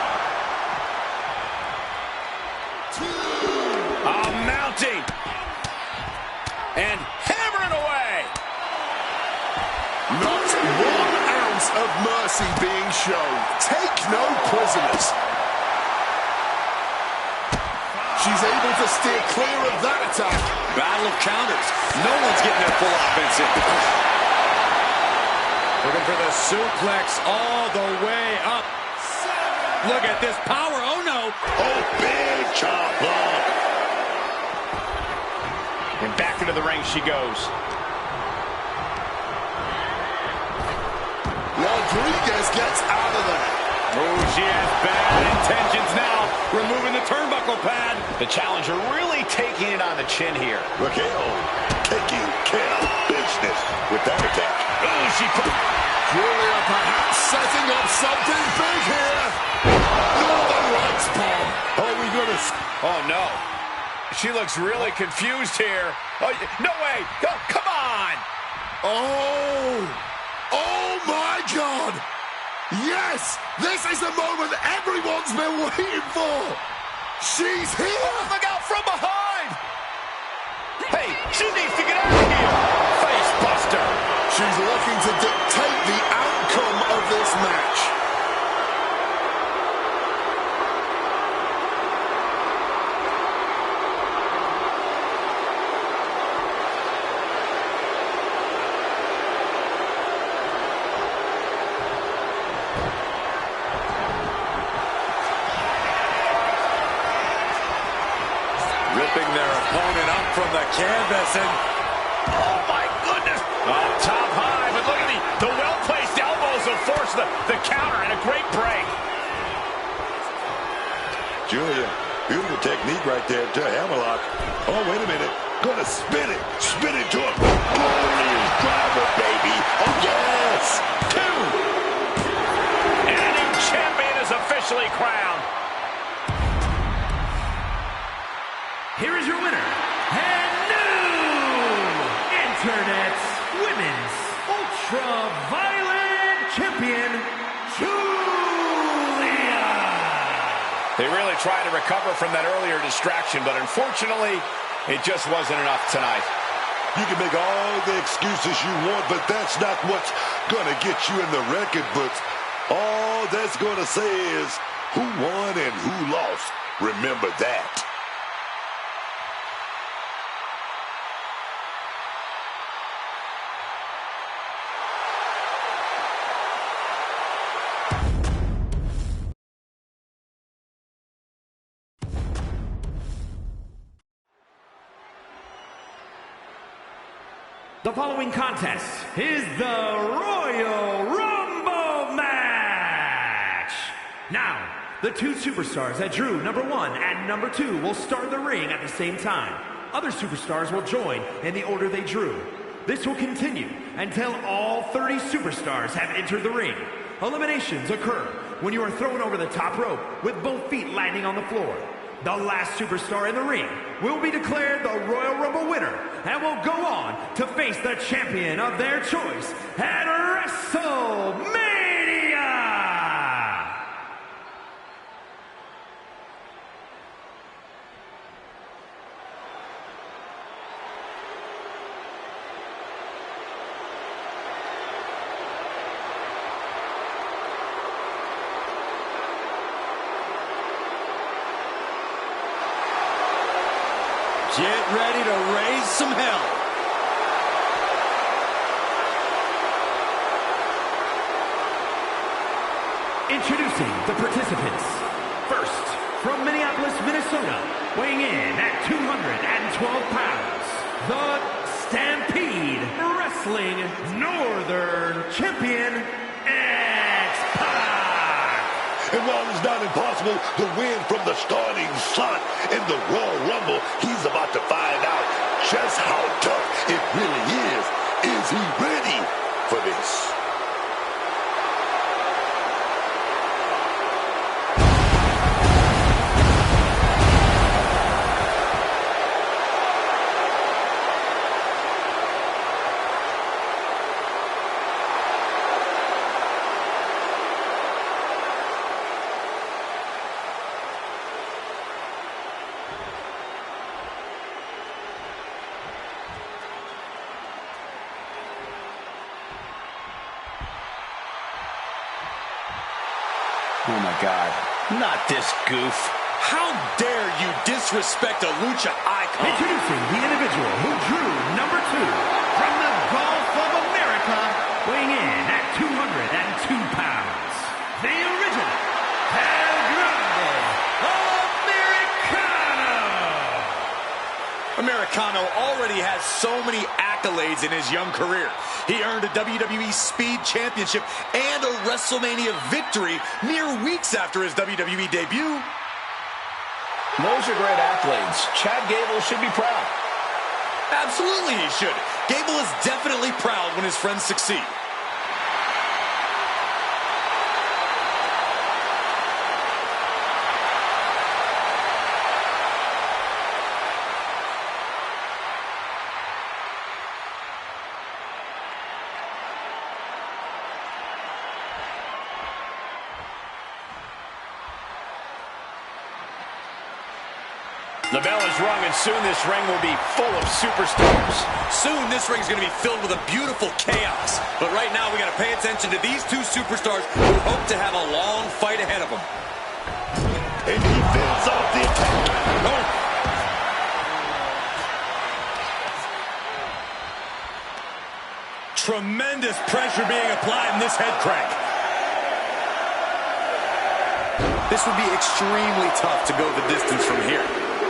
[SPEAKER 4] Mounting! And hammering away!
[SPEAKER 2] Not 1 ounce of mercy being shown. Take no prisoners. She's able to steer clear of that attack.
[SPEAKER 5] Battle of counters. No one's getting their full offense in.
[SPEAKER 4] Looking for the suplex all the way up. Look at this power. Oh, no.
[SPEAKER 3] Oh, big chop block.
[SPEAKER 4] And back into the ring she goes.
[SPEAKER 2] Rodriguez gets out of there.
[SPEAKER 4] Oh, she has bad intentions now, removing the turnbuckle pad. The challenger really taking it on the chin here.
[SPEAKER 3] Raquel taking care of business with that attack.
[SPEAKER 4] Oh, she put...
[SPEAKER 2] Julia perhaps setting up something big here. Northern Lights bomb.
[SPEAKER 3] Are we going to...
[SPEAKER 4] Oh, no. She looks really confused here. Oh, no way. Oh, come on.
[SPEAKER 2] Oh my God. Yes, this is the moment everyone's been waiting for. She's here.
[SPEAKER 4] Oh, look out from behind. Hey, she needs to get out of here. Face buster.
[SPEAKER 2] She's looking to dictate the outcome of this match.
[SPEAKER 6] Ripping their opponent up from the canvas, and
[SPEAKER 4] Oh, my goodness. Oh, top high, but look at the well-placed elbows will force the counter and a great break.
[SPEAKER 3] Julia, beautiful technique right there to a hammerlock. Oh, wait a minute. Gonna spin it to a glorious driver, baby. Oh, yes. 2.
[SPEAKER 4] And a new champion is officially crowned.
[SPEAKER 1] Here is your winner, and new Internet's Women's Ultraviolet Champion, Julia.
[SPEAKER 4] They really tried to recover from that earlier distraction, but unfortunately, it just wasn't enough tonight.
[SPEAKER 3] You can make all the excuses you want, but that's not what's gonna get you in the record books. All that's gonna say is who won and who lost. Remember that.
[SPEAKER 1] The following contest is the Royal Rumble match. Now, the two superstars that drew number 1 and number 2 will start the ring at the same time. Other superstars will join in the order they drew. This will continue until all 30 superstars have entered the ring. Eliminations occur when you are thrown over the top rope with both feet landing on the floor. The last superstar in the ring will be declared the Royal Rumble winner and will go on to face the champion of their choice at WrestleMania!
[SPEAKER 6] get ready to raise some hell.
[SPEAKER 1] Introducing the participants. First, from Minneapolis, Minnesota, weighing in at 212 pounds, the Stampede Wrestling Northern Champion, X-Pac.
[SPEAKER 3] And while it's not impossible to win from the starting slot in the Royal Rumble, he's about to find out just how tough it really is. Is he ready for this?
[SPEAKER 5] Oh, my God. Not this goof. How dare you disrespect a lucha icon?
[SPEAKER 1] Introducing the individual who drew number 2 from the Gulf of America, weighing in at 202 pounds. The original El Grande Americano.
[SPEAKER 5] Americano already has so many accolades accolades in his young career. He earned a WWE Speed Championship and a WrestleMania victory mere weeks after his WWE debut.
[SPEAKER 7] Those are great accolades. Chad Gable should be proud.
[SPEAKER 5] Absolutely he should. Gable is definitely proud when his friends succeed.
[SPEAKER 7] The bell is rung, and soon this ring will be full of superstars.
[SPEAKER 5] Soon this ring's going to be filled with a beautiful chaos. But right now we got to pay attention to these two superstars who hope to have a long fight ahead of them.
[SPEAKER 3] And he fends off the attack.
[SPEAKER 5] No. Tremendous pressure being applied in this head crank. This would be extremely tough to go the distance from here.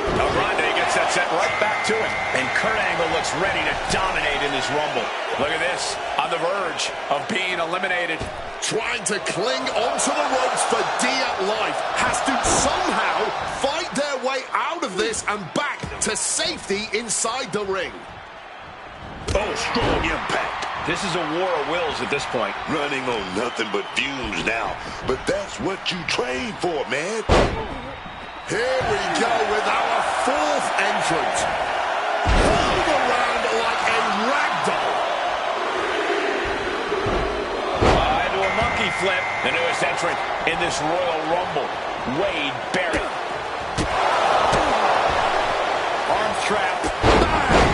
[SPEAKER 7] El Grande gets that set right back to it. And Kurt Angle looks ready to dominate in this Rumble. Look at this, on the verge of being eliminated.
[SPEAKER 2] Trying to cling onto the ropes for dear life. Has to somehow fight their way out of this and back to safety inside the ring.
[SPEAKER 3] Oh, strong impact.
[SPEAKER 7] This is a war of wills at this point.
[SPEAKER 3] Running on nothing but fumes now. But that's what you train for, man.
[SPEAKER 2] Here we go with our fourth entrant. Rolled around like a ragdoll.
[SPEAKER 7] Into a monkey flip. The newest entrant in this Royal Rumble, Wade Barrett. Arm trap.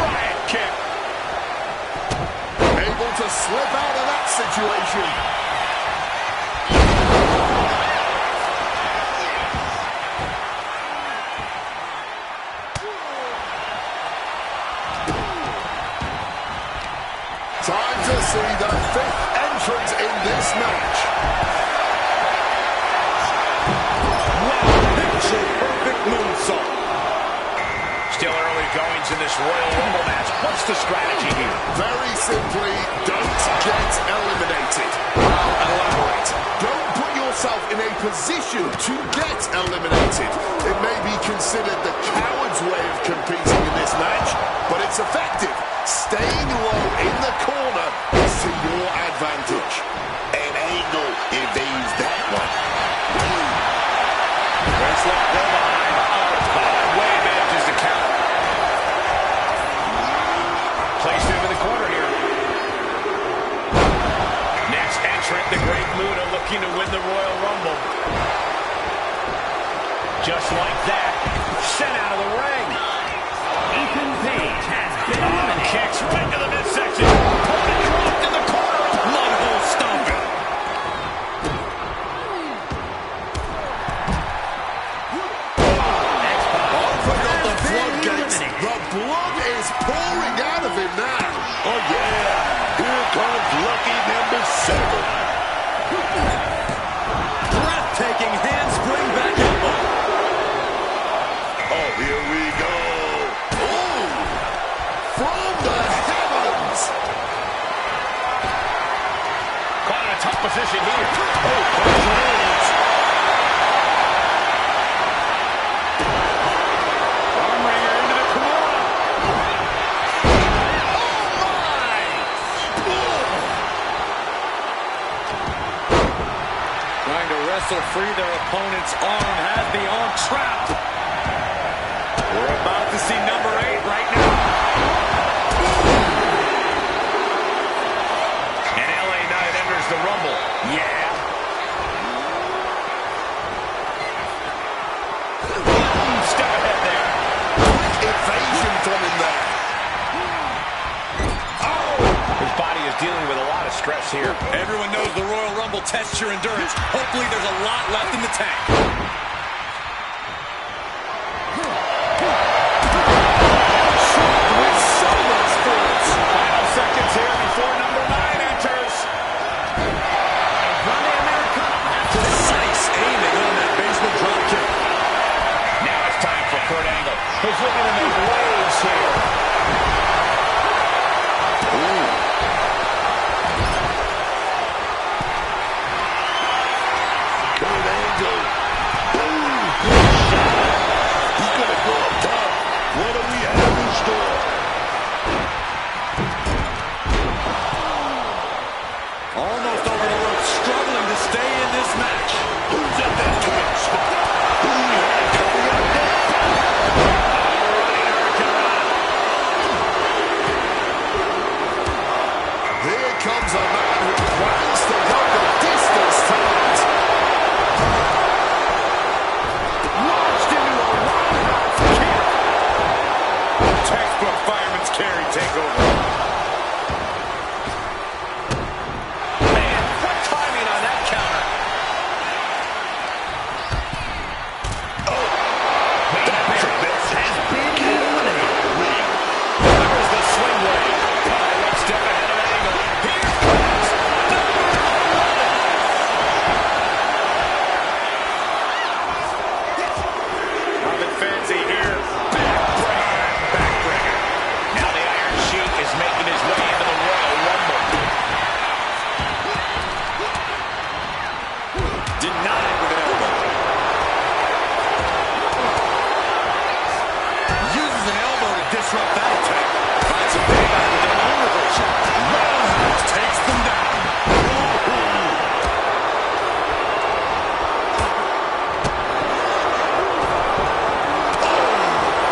[SPEAKER 7] Riot kick.
[SPEAKER 2] Able to slip out of that situation. Time to see the fifth entrant in this match.
[SPEAKER 5] Wow, picture-perfect moonsault.
[SPEAKER 7] Still early goings in this Royal Rumble match. What's the strategy here?
[SPEAKER 2] Very simply, don't get eliminated. I'll elaborate. Don't put yourself in a position to get eliminated. It may be considered the coward's way of competing in this match, but it's effective. Staying low in the corner is to your advantage.
[SPEAKER 3] And Angle evades that one.
[SPEAKER 7] Wrestler go behind. Wade manages to count. Placed him in the corner here. Next entrant, the Great Muta, looking to win the Royal Rumble. Just like that, sent out of the ring.
[SPEAKER 1] Ethan Page has been eliminated.
[SPEAKER 7] Kicks right to the midsection. Opponent dropped in the corner.
[SPEAKER 5] Mud hole stomping.
[SPEAKER 2] Open up the floodgates. The blood is pouring out of him now.
[SPEAKER 3] Oh, yeah. Here comes lucky number 7.
[SPEAKER 5] Breathtaking handspring back elbow.
[SPEAKER 3] Oh, here we go.
[SPEAKER 2] Ooh, from the heavens.
[SPEAKER 7] Caught in a tough position here. Oh, controls. Arm wringer into the Kimura.
[SPEAKER 2] Oh, my.
[SPEAKER 5] Trying to wrestle free their opponent's arm, has the arm trapped. We're about to see number 8 right now.
[SPEAKER 7] And LA Knight enters the Rumble. Yeah. Step ahead there.
[SPEAKER 2] Quick evasion from him there.
[SPEAKER 7] His body is dealing with a lot of stress here.
[SPEAKER 5] Everyone knows the Royal Rumble tests your endurance. Hopefully there's a lot left in the tank.
[SPEAKER 2] With so much force.
[SPEAKER 7] Final seconds here before number 9 enters.
[SPEAKER 5] Precise aiming on that basement drop kick.
[SPEAKER 7] Now it's time for Kurt Angle, who's looking to make waves here.
[SPEAKER 5] almost over the ropes, struggling to stay in this match.
[SPEAKER 3] Who's at that twin spot? Who we have coming up next?
[SPEAKER 2] Here comes a man who plans to go the distance tonight.
[SPEAKER 7] Launched into a roundhouse kick. Textbook fireman's carry takeover. Man, what timing on that counter.
[SPEAKER 3] Oh, that's a mess.
[SPEAKER 1] Has been eliminated.
[SPEAKER 7] Delivers the swing blade. One step ahead of Angle. Here comes nothing fancy here. Backbreaker. Now the Iron Sheik is making his way into the Royal Rumble.
[SPEAKER 5] Denied with an elbow. Uses an elbow to disrupt that attack. Finds some payback with an arm reversal. Roundhouse takes them down.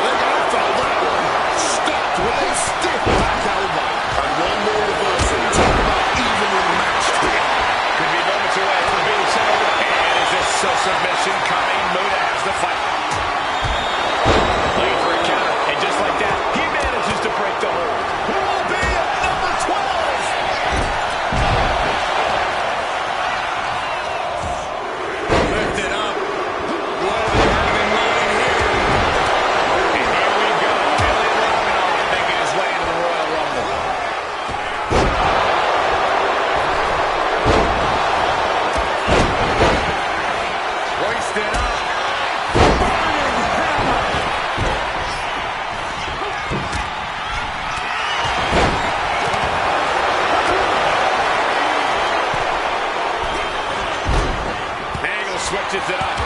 [SPEAKER 2] Look out for that one. Stopped with a stiff back elbow. And one more reversal. Talk about evenly matched here.
[SPEAKER 7] Could be moments away from being sent over. And is this a submission coming? Muda has the fight. Looking for a counter. And just like that, he manages to break the hold. Who will be at number 12?
[SPEAKER 5] Lifted up. What do they have in mind here?
[SPEAKER 7] And here we go. Billy Robinson making his way into the Royal Rumble.
[SPEAKER 5] Hoisted up.
[SPEAKER 7] Angle switches it up.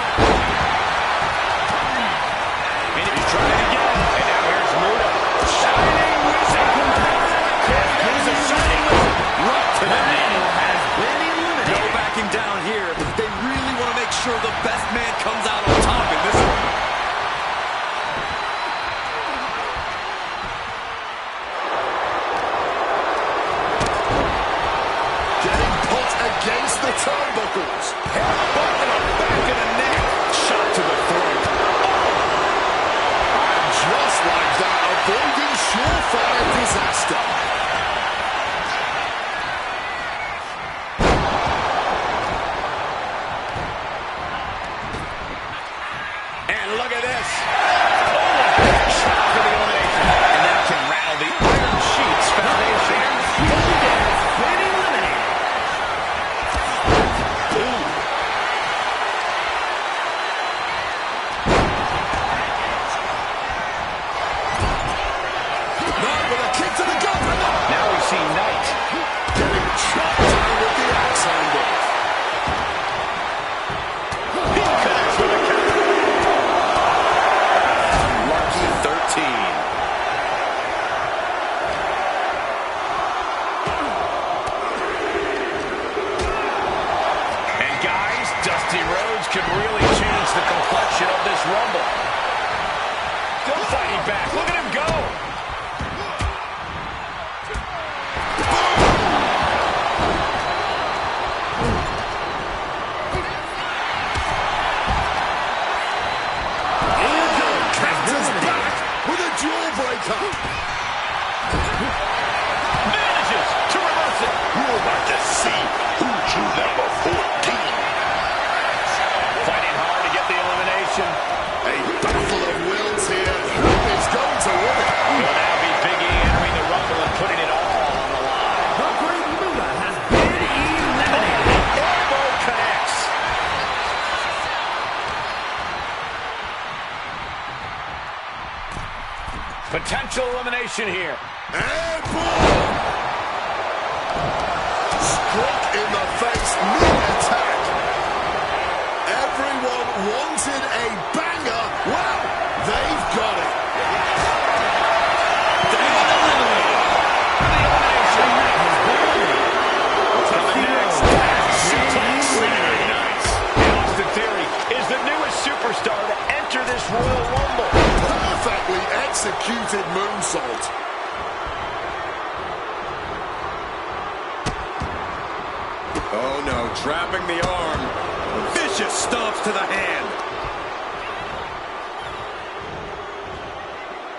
[SPEAKER 7] And he's trying again. And now here's Muda. Shining Wizard. There's a Shining Wizard.
[SPEAKER 5] Right to the knee.
[SPEAKER 1] Angle has been eliminated.
[SPEAKER 5] No backing down here. They really want to make sure the best man comes out on top in this one.
[SPEAKER 2] Getting put against the turnbuckles.
[SPEAKER 7] Headbutt to the back of the neck. Shot to the throat.
[SPEAKER 2] And just like that, avoiding surefire disaster.
[SPEAKER 7] And look at this. Oh, shot for the elimination. And that can rattle the Iron Sheik's foundation.
[SPEAKER 1] Has been eliminated.
[SPEAKER 2] Knight with a kick to the gut.
[SPEAKER 7] Now we see Knight.
[SPEAKER 2] Getting chopped down with the axe handle.
[SPEAKER 7] He connects with a counter.
[SPEAKER 5] Lucky 13.
[SPEAKER 7] And guys, Dusty Rhodes could really change the complexion of this Rumble. Still fighting back. Look at him go.
[SPEAKER 2] Captain's back with a jawbreaker.
[SPEAKER 7] Manages to reverse it.
[SPEAKER 3] We're about to see who drew number 14.
[SPEAKER 7] Fighting hard to get the elimination.
[SPEAKER 2] A battle of wills here. Who is going to win it?
[SPEAKER 7] Will now be Big E entering the Rumble and putting it all on the line.
[SPEAKER 1] The Great Muda has been eliminated.
[SPEAKER 7] Elbow connects. Potential elimination here.
[SPEAKER 2] And boom! Struck in the face, mid-attack. Everyone wanted a banger. Well, they've got it.
[SPEAKER 7] What's coming next?
[SPEAKER 2] executed moonsault.
[SPEAKER 5] Oh no, trapping the arm. Vicious stomps to the hand.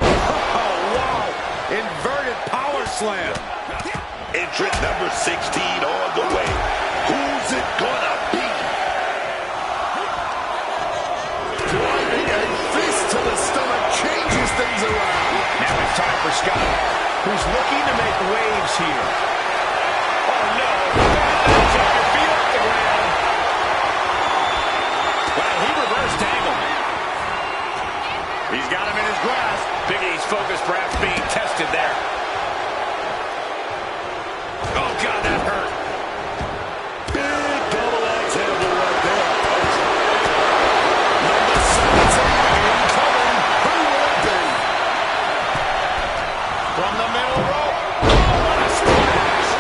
[SPEAKER 7] Oh, wow. Inverted power slam.
[SPEAKER 3] Entrant number 16 on the way. Who's it gonna be?
[SPEAKER 2] Driving a fist to the stomach changes things around.
[SPEAKER 7] Now it's time for Scott, who's looking to make waves here. Oh, no. Take your feet off the ground. Well, he reversed angle. He's got him in his grasp. Big E's focus perhaps being tested there. Oh, God, that hurt.
[SPEAKER 3] Big double axe handle right there.
[SPEAKER 2] Number 17 incoming. Who will it be?
[SPEAKER 7] From the middle rope. Oh, what a splash.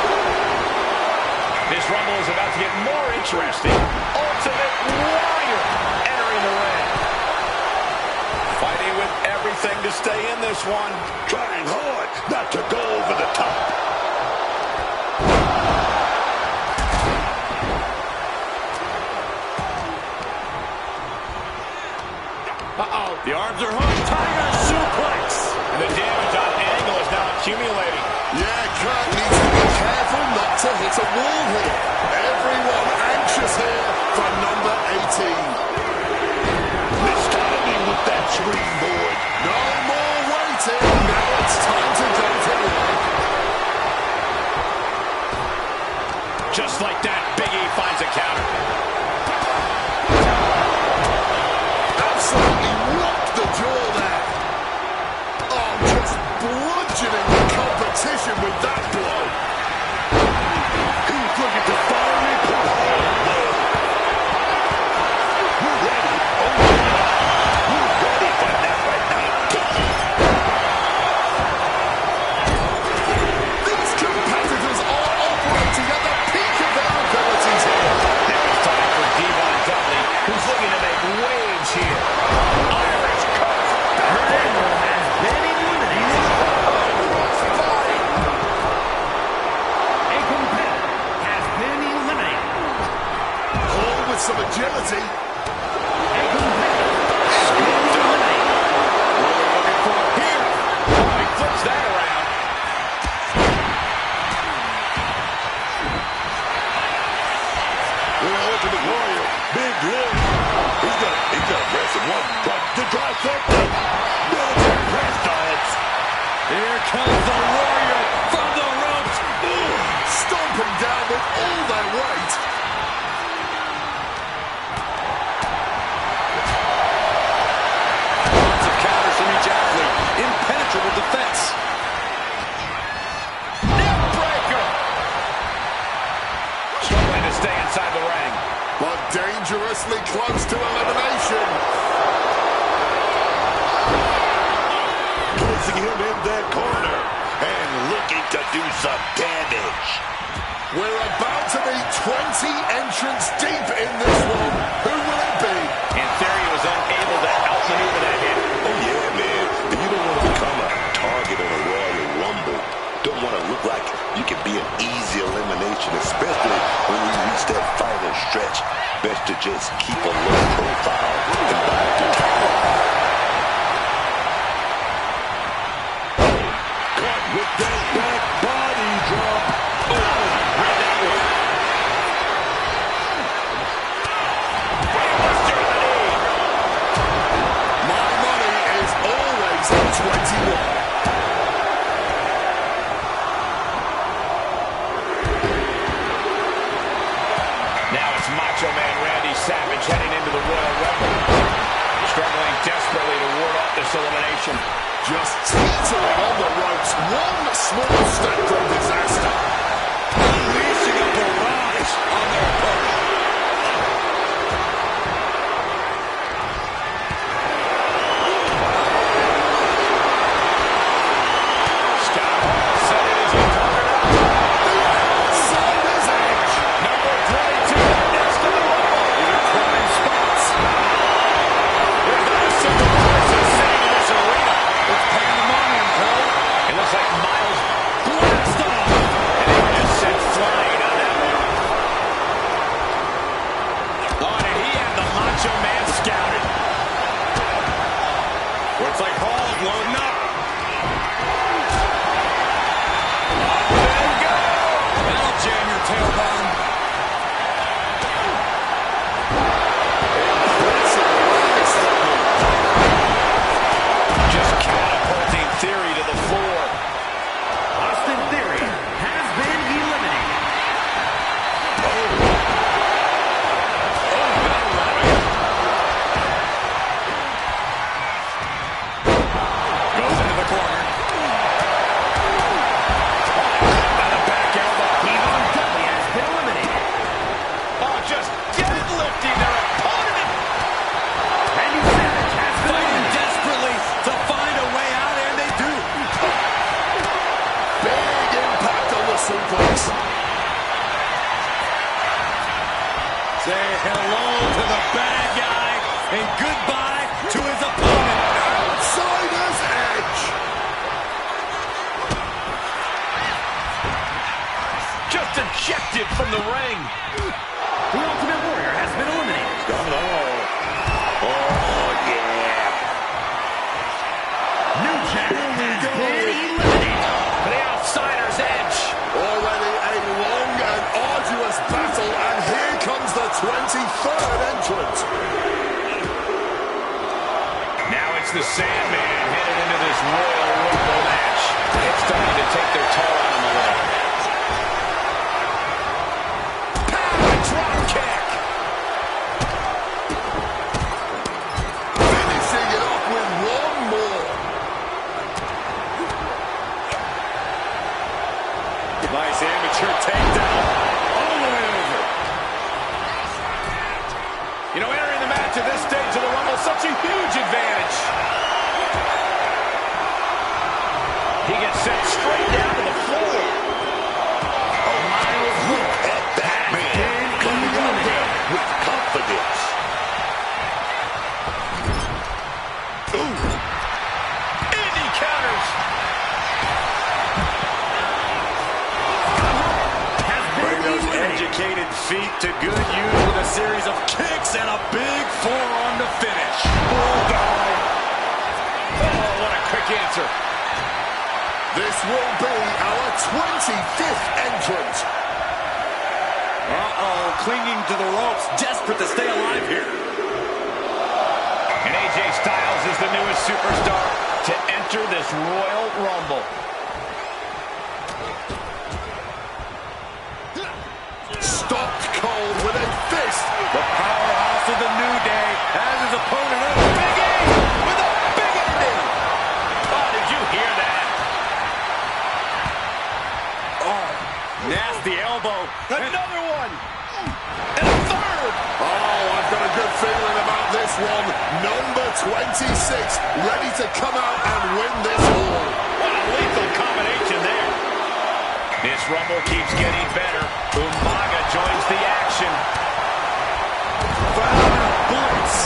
[SPEAKER 7] This Rumble is about to get more interesting. Ultimate Warrior entering the ring. Fighting with everything to stay in this one.
[SPEAKER 3] Trying hard not to go over the top.
[SPEAKER 7] Uh-oh. The arms are hooked. Tiger suplex. And the damage on Angle is now accumulating.
[SPEAKER 2] Yeah, Kurt needs to be careful not to hit a wall here. Everyone anxious here for number 18.
[SPEAKER 3] Mistiming with that springboard.
[SPEAKER 2] No more waiting. Now it's time to go to work.
[SPEAKER 7] Just like that, Big E finds a counter.
[SPEAKER 2] Absolutely rocked the jaw there. Oh, just bludgeoning the competition with that blow.
[SPEAKER 3] He's looking to finally put home. We're ready. Oh, yeah. We're ready for that right now.
[SPEAKER 2] These competitors are operating at the peak of their abilities here.
[SPEAKER 7] Now it's time for Devon Dudley, who's looking to make waves here. Irish cuff. Her angle has been eliminated. A competitor has been eliminated.
[SPEAKER 2] All with some agility.
[SPEAKER 7] A competitor has been eliminated. What are we looking for here? Oh, he flips that around.
[SPEAKER 3] The Ultimate Warrior, Big Lou. He's gonna press him one, but the trifecta. Military press dogs.
[SPEAKER 5] Here comes the Warrior from the ropes.
[SPEAKER 2] Stomping down with all their weight.
[SPEAKER 5] Lots of counters from each athlete. Impenetrable defense.
[SPEAKER 7] Neck breaker. Struggling to stay inside the ring.
[SPEAKER 2] But dangerously close to elimination.
[SPEAKER 3] Placing him in that corner and looking to do some damage.
[SPEAKER 2] We're about to be 20 entrants deep in this one. Who will it be?
[SPEAKER 7] In theory, he was unable to outmaneuver that hit.
[SPEAKER 3] Oh yeah, man. You don't want to become a target in a Royal Rumble. Don't want to look like you can be an easy elimination, especially when we reach that final stretch. Best to just keep a low profile and bide your time. Caught with that back body drop.
[SPEAKER 7] Oh, read that one. Brainbuster on the knee.
[SPEAKER 2] My money is always on 21.
[SPEAKER 7] Now it's Macho Man Randy Savage heading into the Royal Rumble. Struggling desperately to ward off this elimination.
[SPEAKER 2] Just teetering on the ropes. One small step from disaster.
[SPEAKER 5] Unleashing a barrage on their opponent.
[SPEAKER 7] Scott Hall said it as he covered up.
[SPEAKER 2] Outsider's edge.
[SPEAKER 7] Number 22 next to the Rumble.
[SPEAKER 2] In prime spots.
[SPEAKER 7] There's not a single person sitting in this arena.
[SPEAKER 5] It's paying them off. scouted. Looks like Hall's loading up. There you go. That'll jam your tailbone. Just catapulting Theory to the floor.
[SPEAKER 1] Austin Theory has been eliminated.
[SPEAKER 5] Goes into the corner. And a back elbow.
[SPEAKER 1] Devon Dudley has been eliminated.
[SPEAKER 7] Oh, just deadlifting their opponent.
[SPEAKER 1] Randy Savage has been
[SPEAKER 5] Fighting
[SPEAKER 1] eliminated.
[SPEAKER 5] desperately to find a way out, and they do.
[SPEAKER 2] Big impact on the suplex.
[SPEAKER 5] Say hello to the bad guy and goodbye to his opponent.
[SPEAKER 2] Outsider's edge.
[SPEAKER 7] Just ejected from the ring.
[SPEAKER 1] The Ultimate Warrior has been eliminated.
[SPEAKER 3] Oh, yeah.
[SPEAKER 1] New Jack has been eliminated.
[SPEAKER 7] For the outsider's edge.
[SPEAKER 2] Already a long and arduous battle, and here comes the 23rd entrant.
[SPEAKER 7] Now it's the Sandman headed into this Royal Rumble match. It's starting to take their toll out on the ring. Power drop kick.
[SPEAKER 2] Finishing it off with one more.
[SPEAKER 5] Nice amateur takedown. All the way over.
[SPEAKER 7] You know, entering the match at this stage of the Rumble, such a huge advantage. He gets sent straight down to the floor.
[SPEAKER 3] Oh, Miles, look at that man coming out here with confidence.
[SPEAKER 7] Indy counters.
[SPEAKER 5] Bring those educated feet to good use with a series of kicks and a big forearm to finish.
[SPEAKER 7] Oh, what a quick answer.
[SPEAKER 2] This will be our 25th entrant.
[SPEAKER 5] Uh-oh, clinging to the ropes, desperate to stay alive here.
[SPEAKER 7] And AJ Styles is the newest superstar to enter this Royal Rumble.
[SPEAKER 2] Stopped cold with a fist.
[SPEAKER 5] The powerhouse of the New Day has his opponent up.
[SPEAKER 7] Big E with a big ending. Oh, did you hear that?
[SPEAKER 5] Oh, nasty elbow.
[SPEAKER 7] Another one. And a third.
[SPEAKER 2] Oh, I've got a good feeling about this one. Number 26, ready to come out and win this all.
[SPEAKER 7] What a lethal combination there. This Rumble keeps getting better. Umaga joins the action.
[SPEAKER 5] Phenomenal bullets.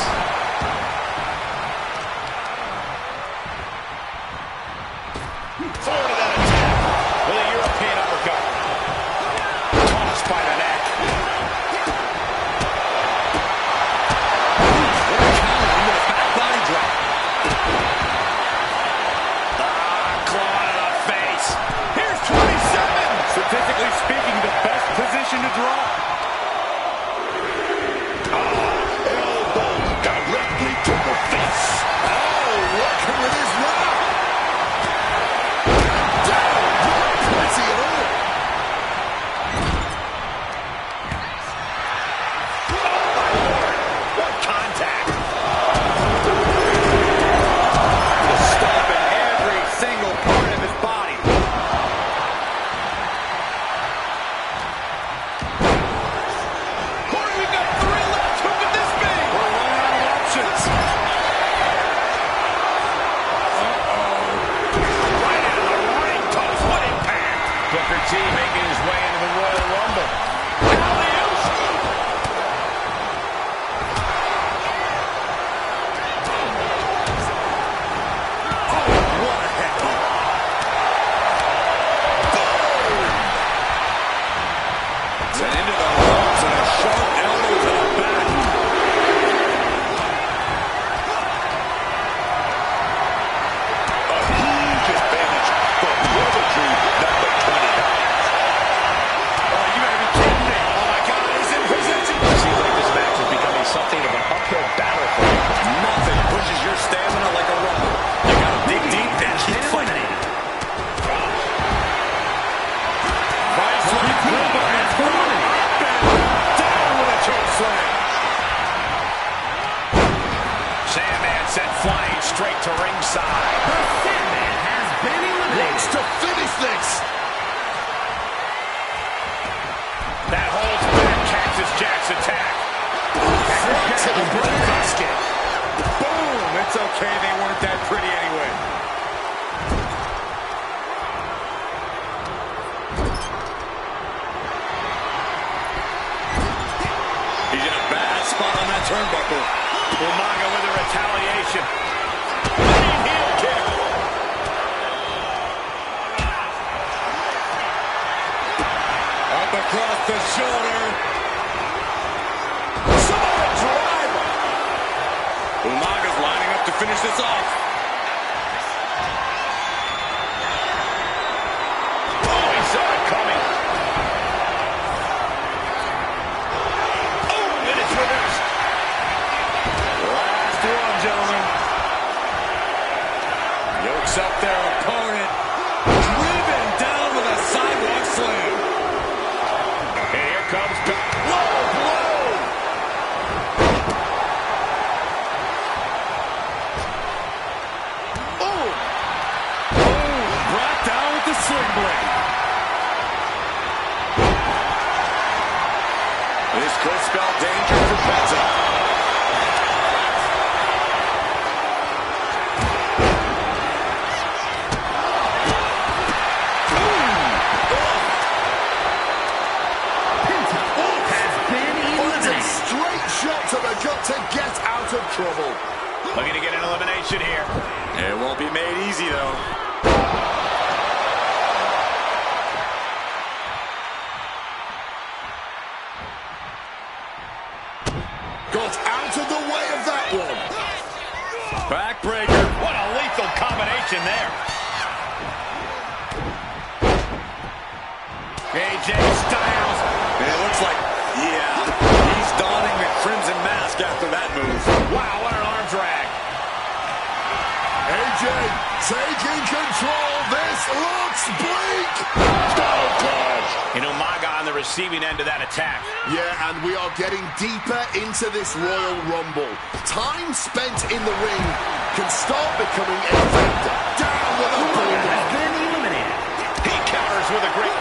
[SPEAKER 7] Forward to that attack with a European uppercut. Tossed by the neck.
[SPEAKER 5] Back body drop.
[SPEAKER 7] Claw to the face. Here's 27.
[SPEAKER 5] Statistically speaking, the best position to draw.
[SPEAKER 7] to ringside.
[SPEAKER 1] The Sandman has been eliminated.
[SPEAKER 2] Wants to finish this.
[SPEAKER 7] That holds back Cactus Jack's attack.
[SPEAKER 2] Right to the breadbasket.
[SPEAKER 7] Boom! It's okay, they weren't that pretty anyway.
[SPEAKER 5] He's in a bad spot on that turnbuckle.
[SPEAKER 7] Umaga with a retaliation. Running heel kick.
[SPEAKER 5] Up across the shoulder.
[SPEAKER 7] Samoa driver.
[SPEAKER 5] Umaga's lining up to finish this off.
[SPEAKER 7] Oh, he saw it coming. Oh, and it's reversed.
[SPEAKER 5] Last one, gentlemen. Yokes up their opponent. Driven down with a sidewalk slam.
[SPEAKER 7] And here comes low blow.
[SPEAKER 2] Oh,
[SPEAKER 5] Brought down with the swing blade. This could spell danger for Penta.
[SPEAKER 1] Has been
[SPEAKER 2] finds a
[SPEAKER 1] eliminated.
[SPEAKER 2] straight shot to the gut to get out of trouble.
[SPEAKER 7] Looking to get an elimination here.
[SPEAKER 5] It won't be made easy, though.
[SPEAKER 2] Got out of the way of that one.
[SPEAKER 5] Backbreaker.
[SPEAKER 7] What a lethal combination there. AJ Styles.
[SPEAKER 5] It looks like, yeah, he's donning the crimson mask after that move.
[SPEAKER 7] Wow, what an arm drag.
[SPEAKER 2] AJ taking control. This looks bleak. Stone Clutch.
[SPEAKER 7] And Umaga on the receiving end of that attack.
[SPEAKER 2] Yeah, and we are getting deeper into this Royal Rumble. Time spent in the ring can start becoming a factor. Down with a
[SPEAKER 1] Has
[SPEAKER 2] bulldog.
[SPEAKER 1] been eliminated.
[SPEAKER 7] He counters with a great...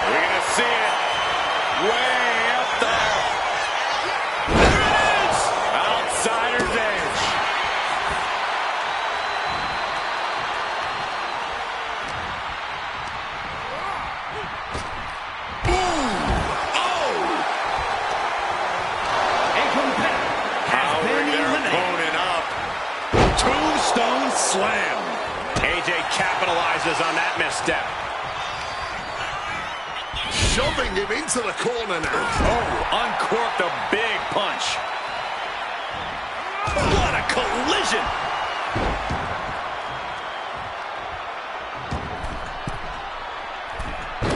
[SPEAKER 7] We're going to see it. Way up there. There it is. Outsider's edge.
[SPEAKER 1] A competitor has been
[SPEAKER 5] Powering their
[SPEAKER 1] eliminated.
[SPEAKER 5] opponent up. Tombstone slam.
[SPEAKER 7] AJ capitalizes on that misstep.
[SPEAKER 2] Shoving him into the corner now.
[SPEAKER 7] Oh, uncorked a big punch. What a collision.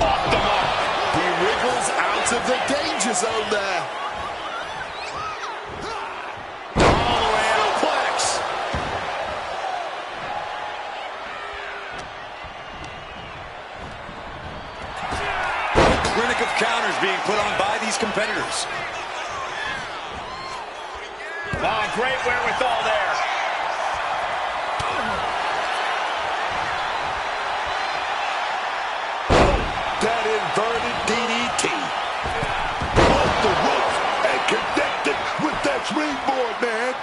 [SPEAKER 7] Off the mark.
[SPEAKER 2] He wriggles out of the danger zone there.
[SPEAKER 7] All the way out. Suplex.
[SPEAKER 5] Clinic of counters being put on by these competitors.
[SPEAKER 7] Oh, great wherewithal there.
[SPEAKER 3] That inverted DDT. Off the ropes and connected with that springboard, man.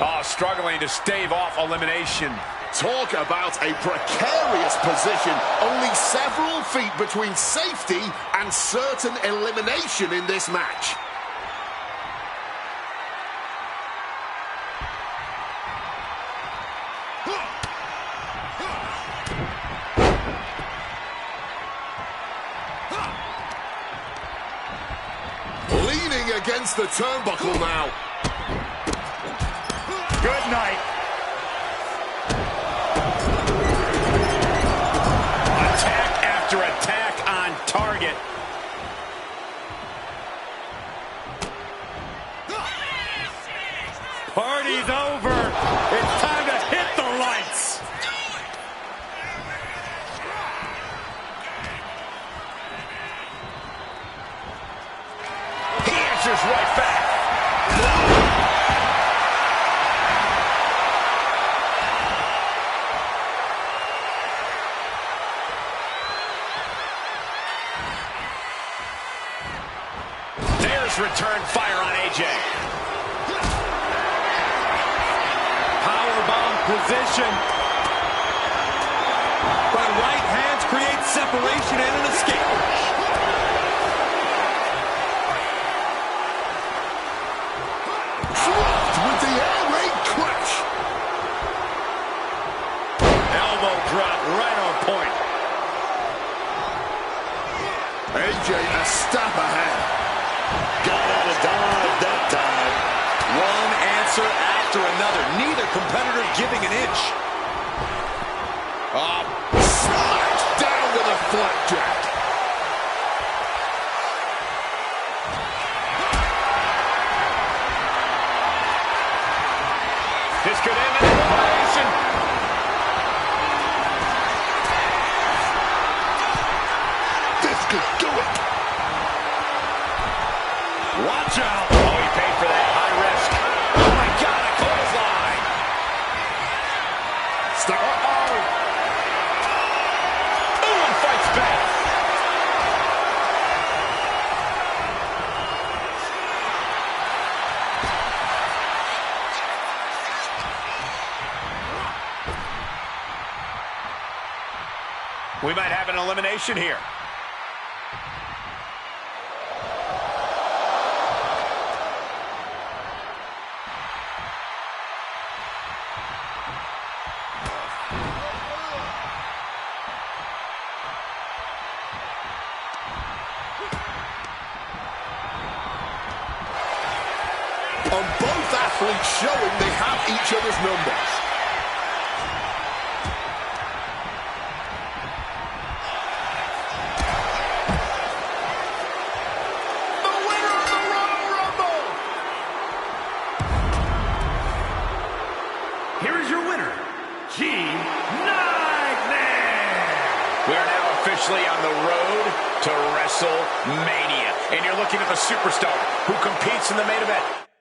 [SPEAKER 7] Oh, struggling to stave off elimination.
[SPEAKER 2] Talk about a precarious position. Only several feet between safety and certain elimination in this match. Leaning against the turnbuckle now.
[SPEAKER 7] Good night. Attack after attack on target. Party's over. It's time to hit the lights. AJ.
[SPEAKER 5] Powerbomb position. But right hands create separation and an escape.
[SPEAKER 2] Dropped with the air raid crash.
[SPEAKER 7] Elbow drop right on point.
[SPEAKER 2] AJ a step ahead.
[SPEAKER 3] Got out of dodge that time.
[SPEAKER 5] One answer after another. Neither competitor giving an inch.
[SPEAKER 2] Smacked down with a flapjack.
[SPEAKER 7] This could end in elimination.
[SPEAKER 3] This could do it.
[SPEAKER 7] Watch out. Oh, he paid for that. High risk. Oh, my God, a clothesline.
[SPEAKER 2] Stop.
[SPEAKER 7] Ooh, and fights back. We might have an elimination here.
[SPEAKER 2] On both athletes showing they have each other's numbers. The winner of the Royal Rumble!
[SPEAKER 1] Here is your winner, Nightmare.
[SPEAKER 7] We are now officially on the road to WrestleMania. And you're looking at the superstar who competes in the main event.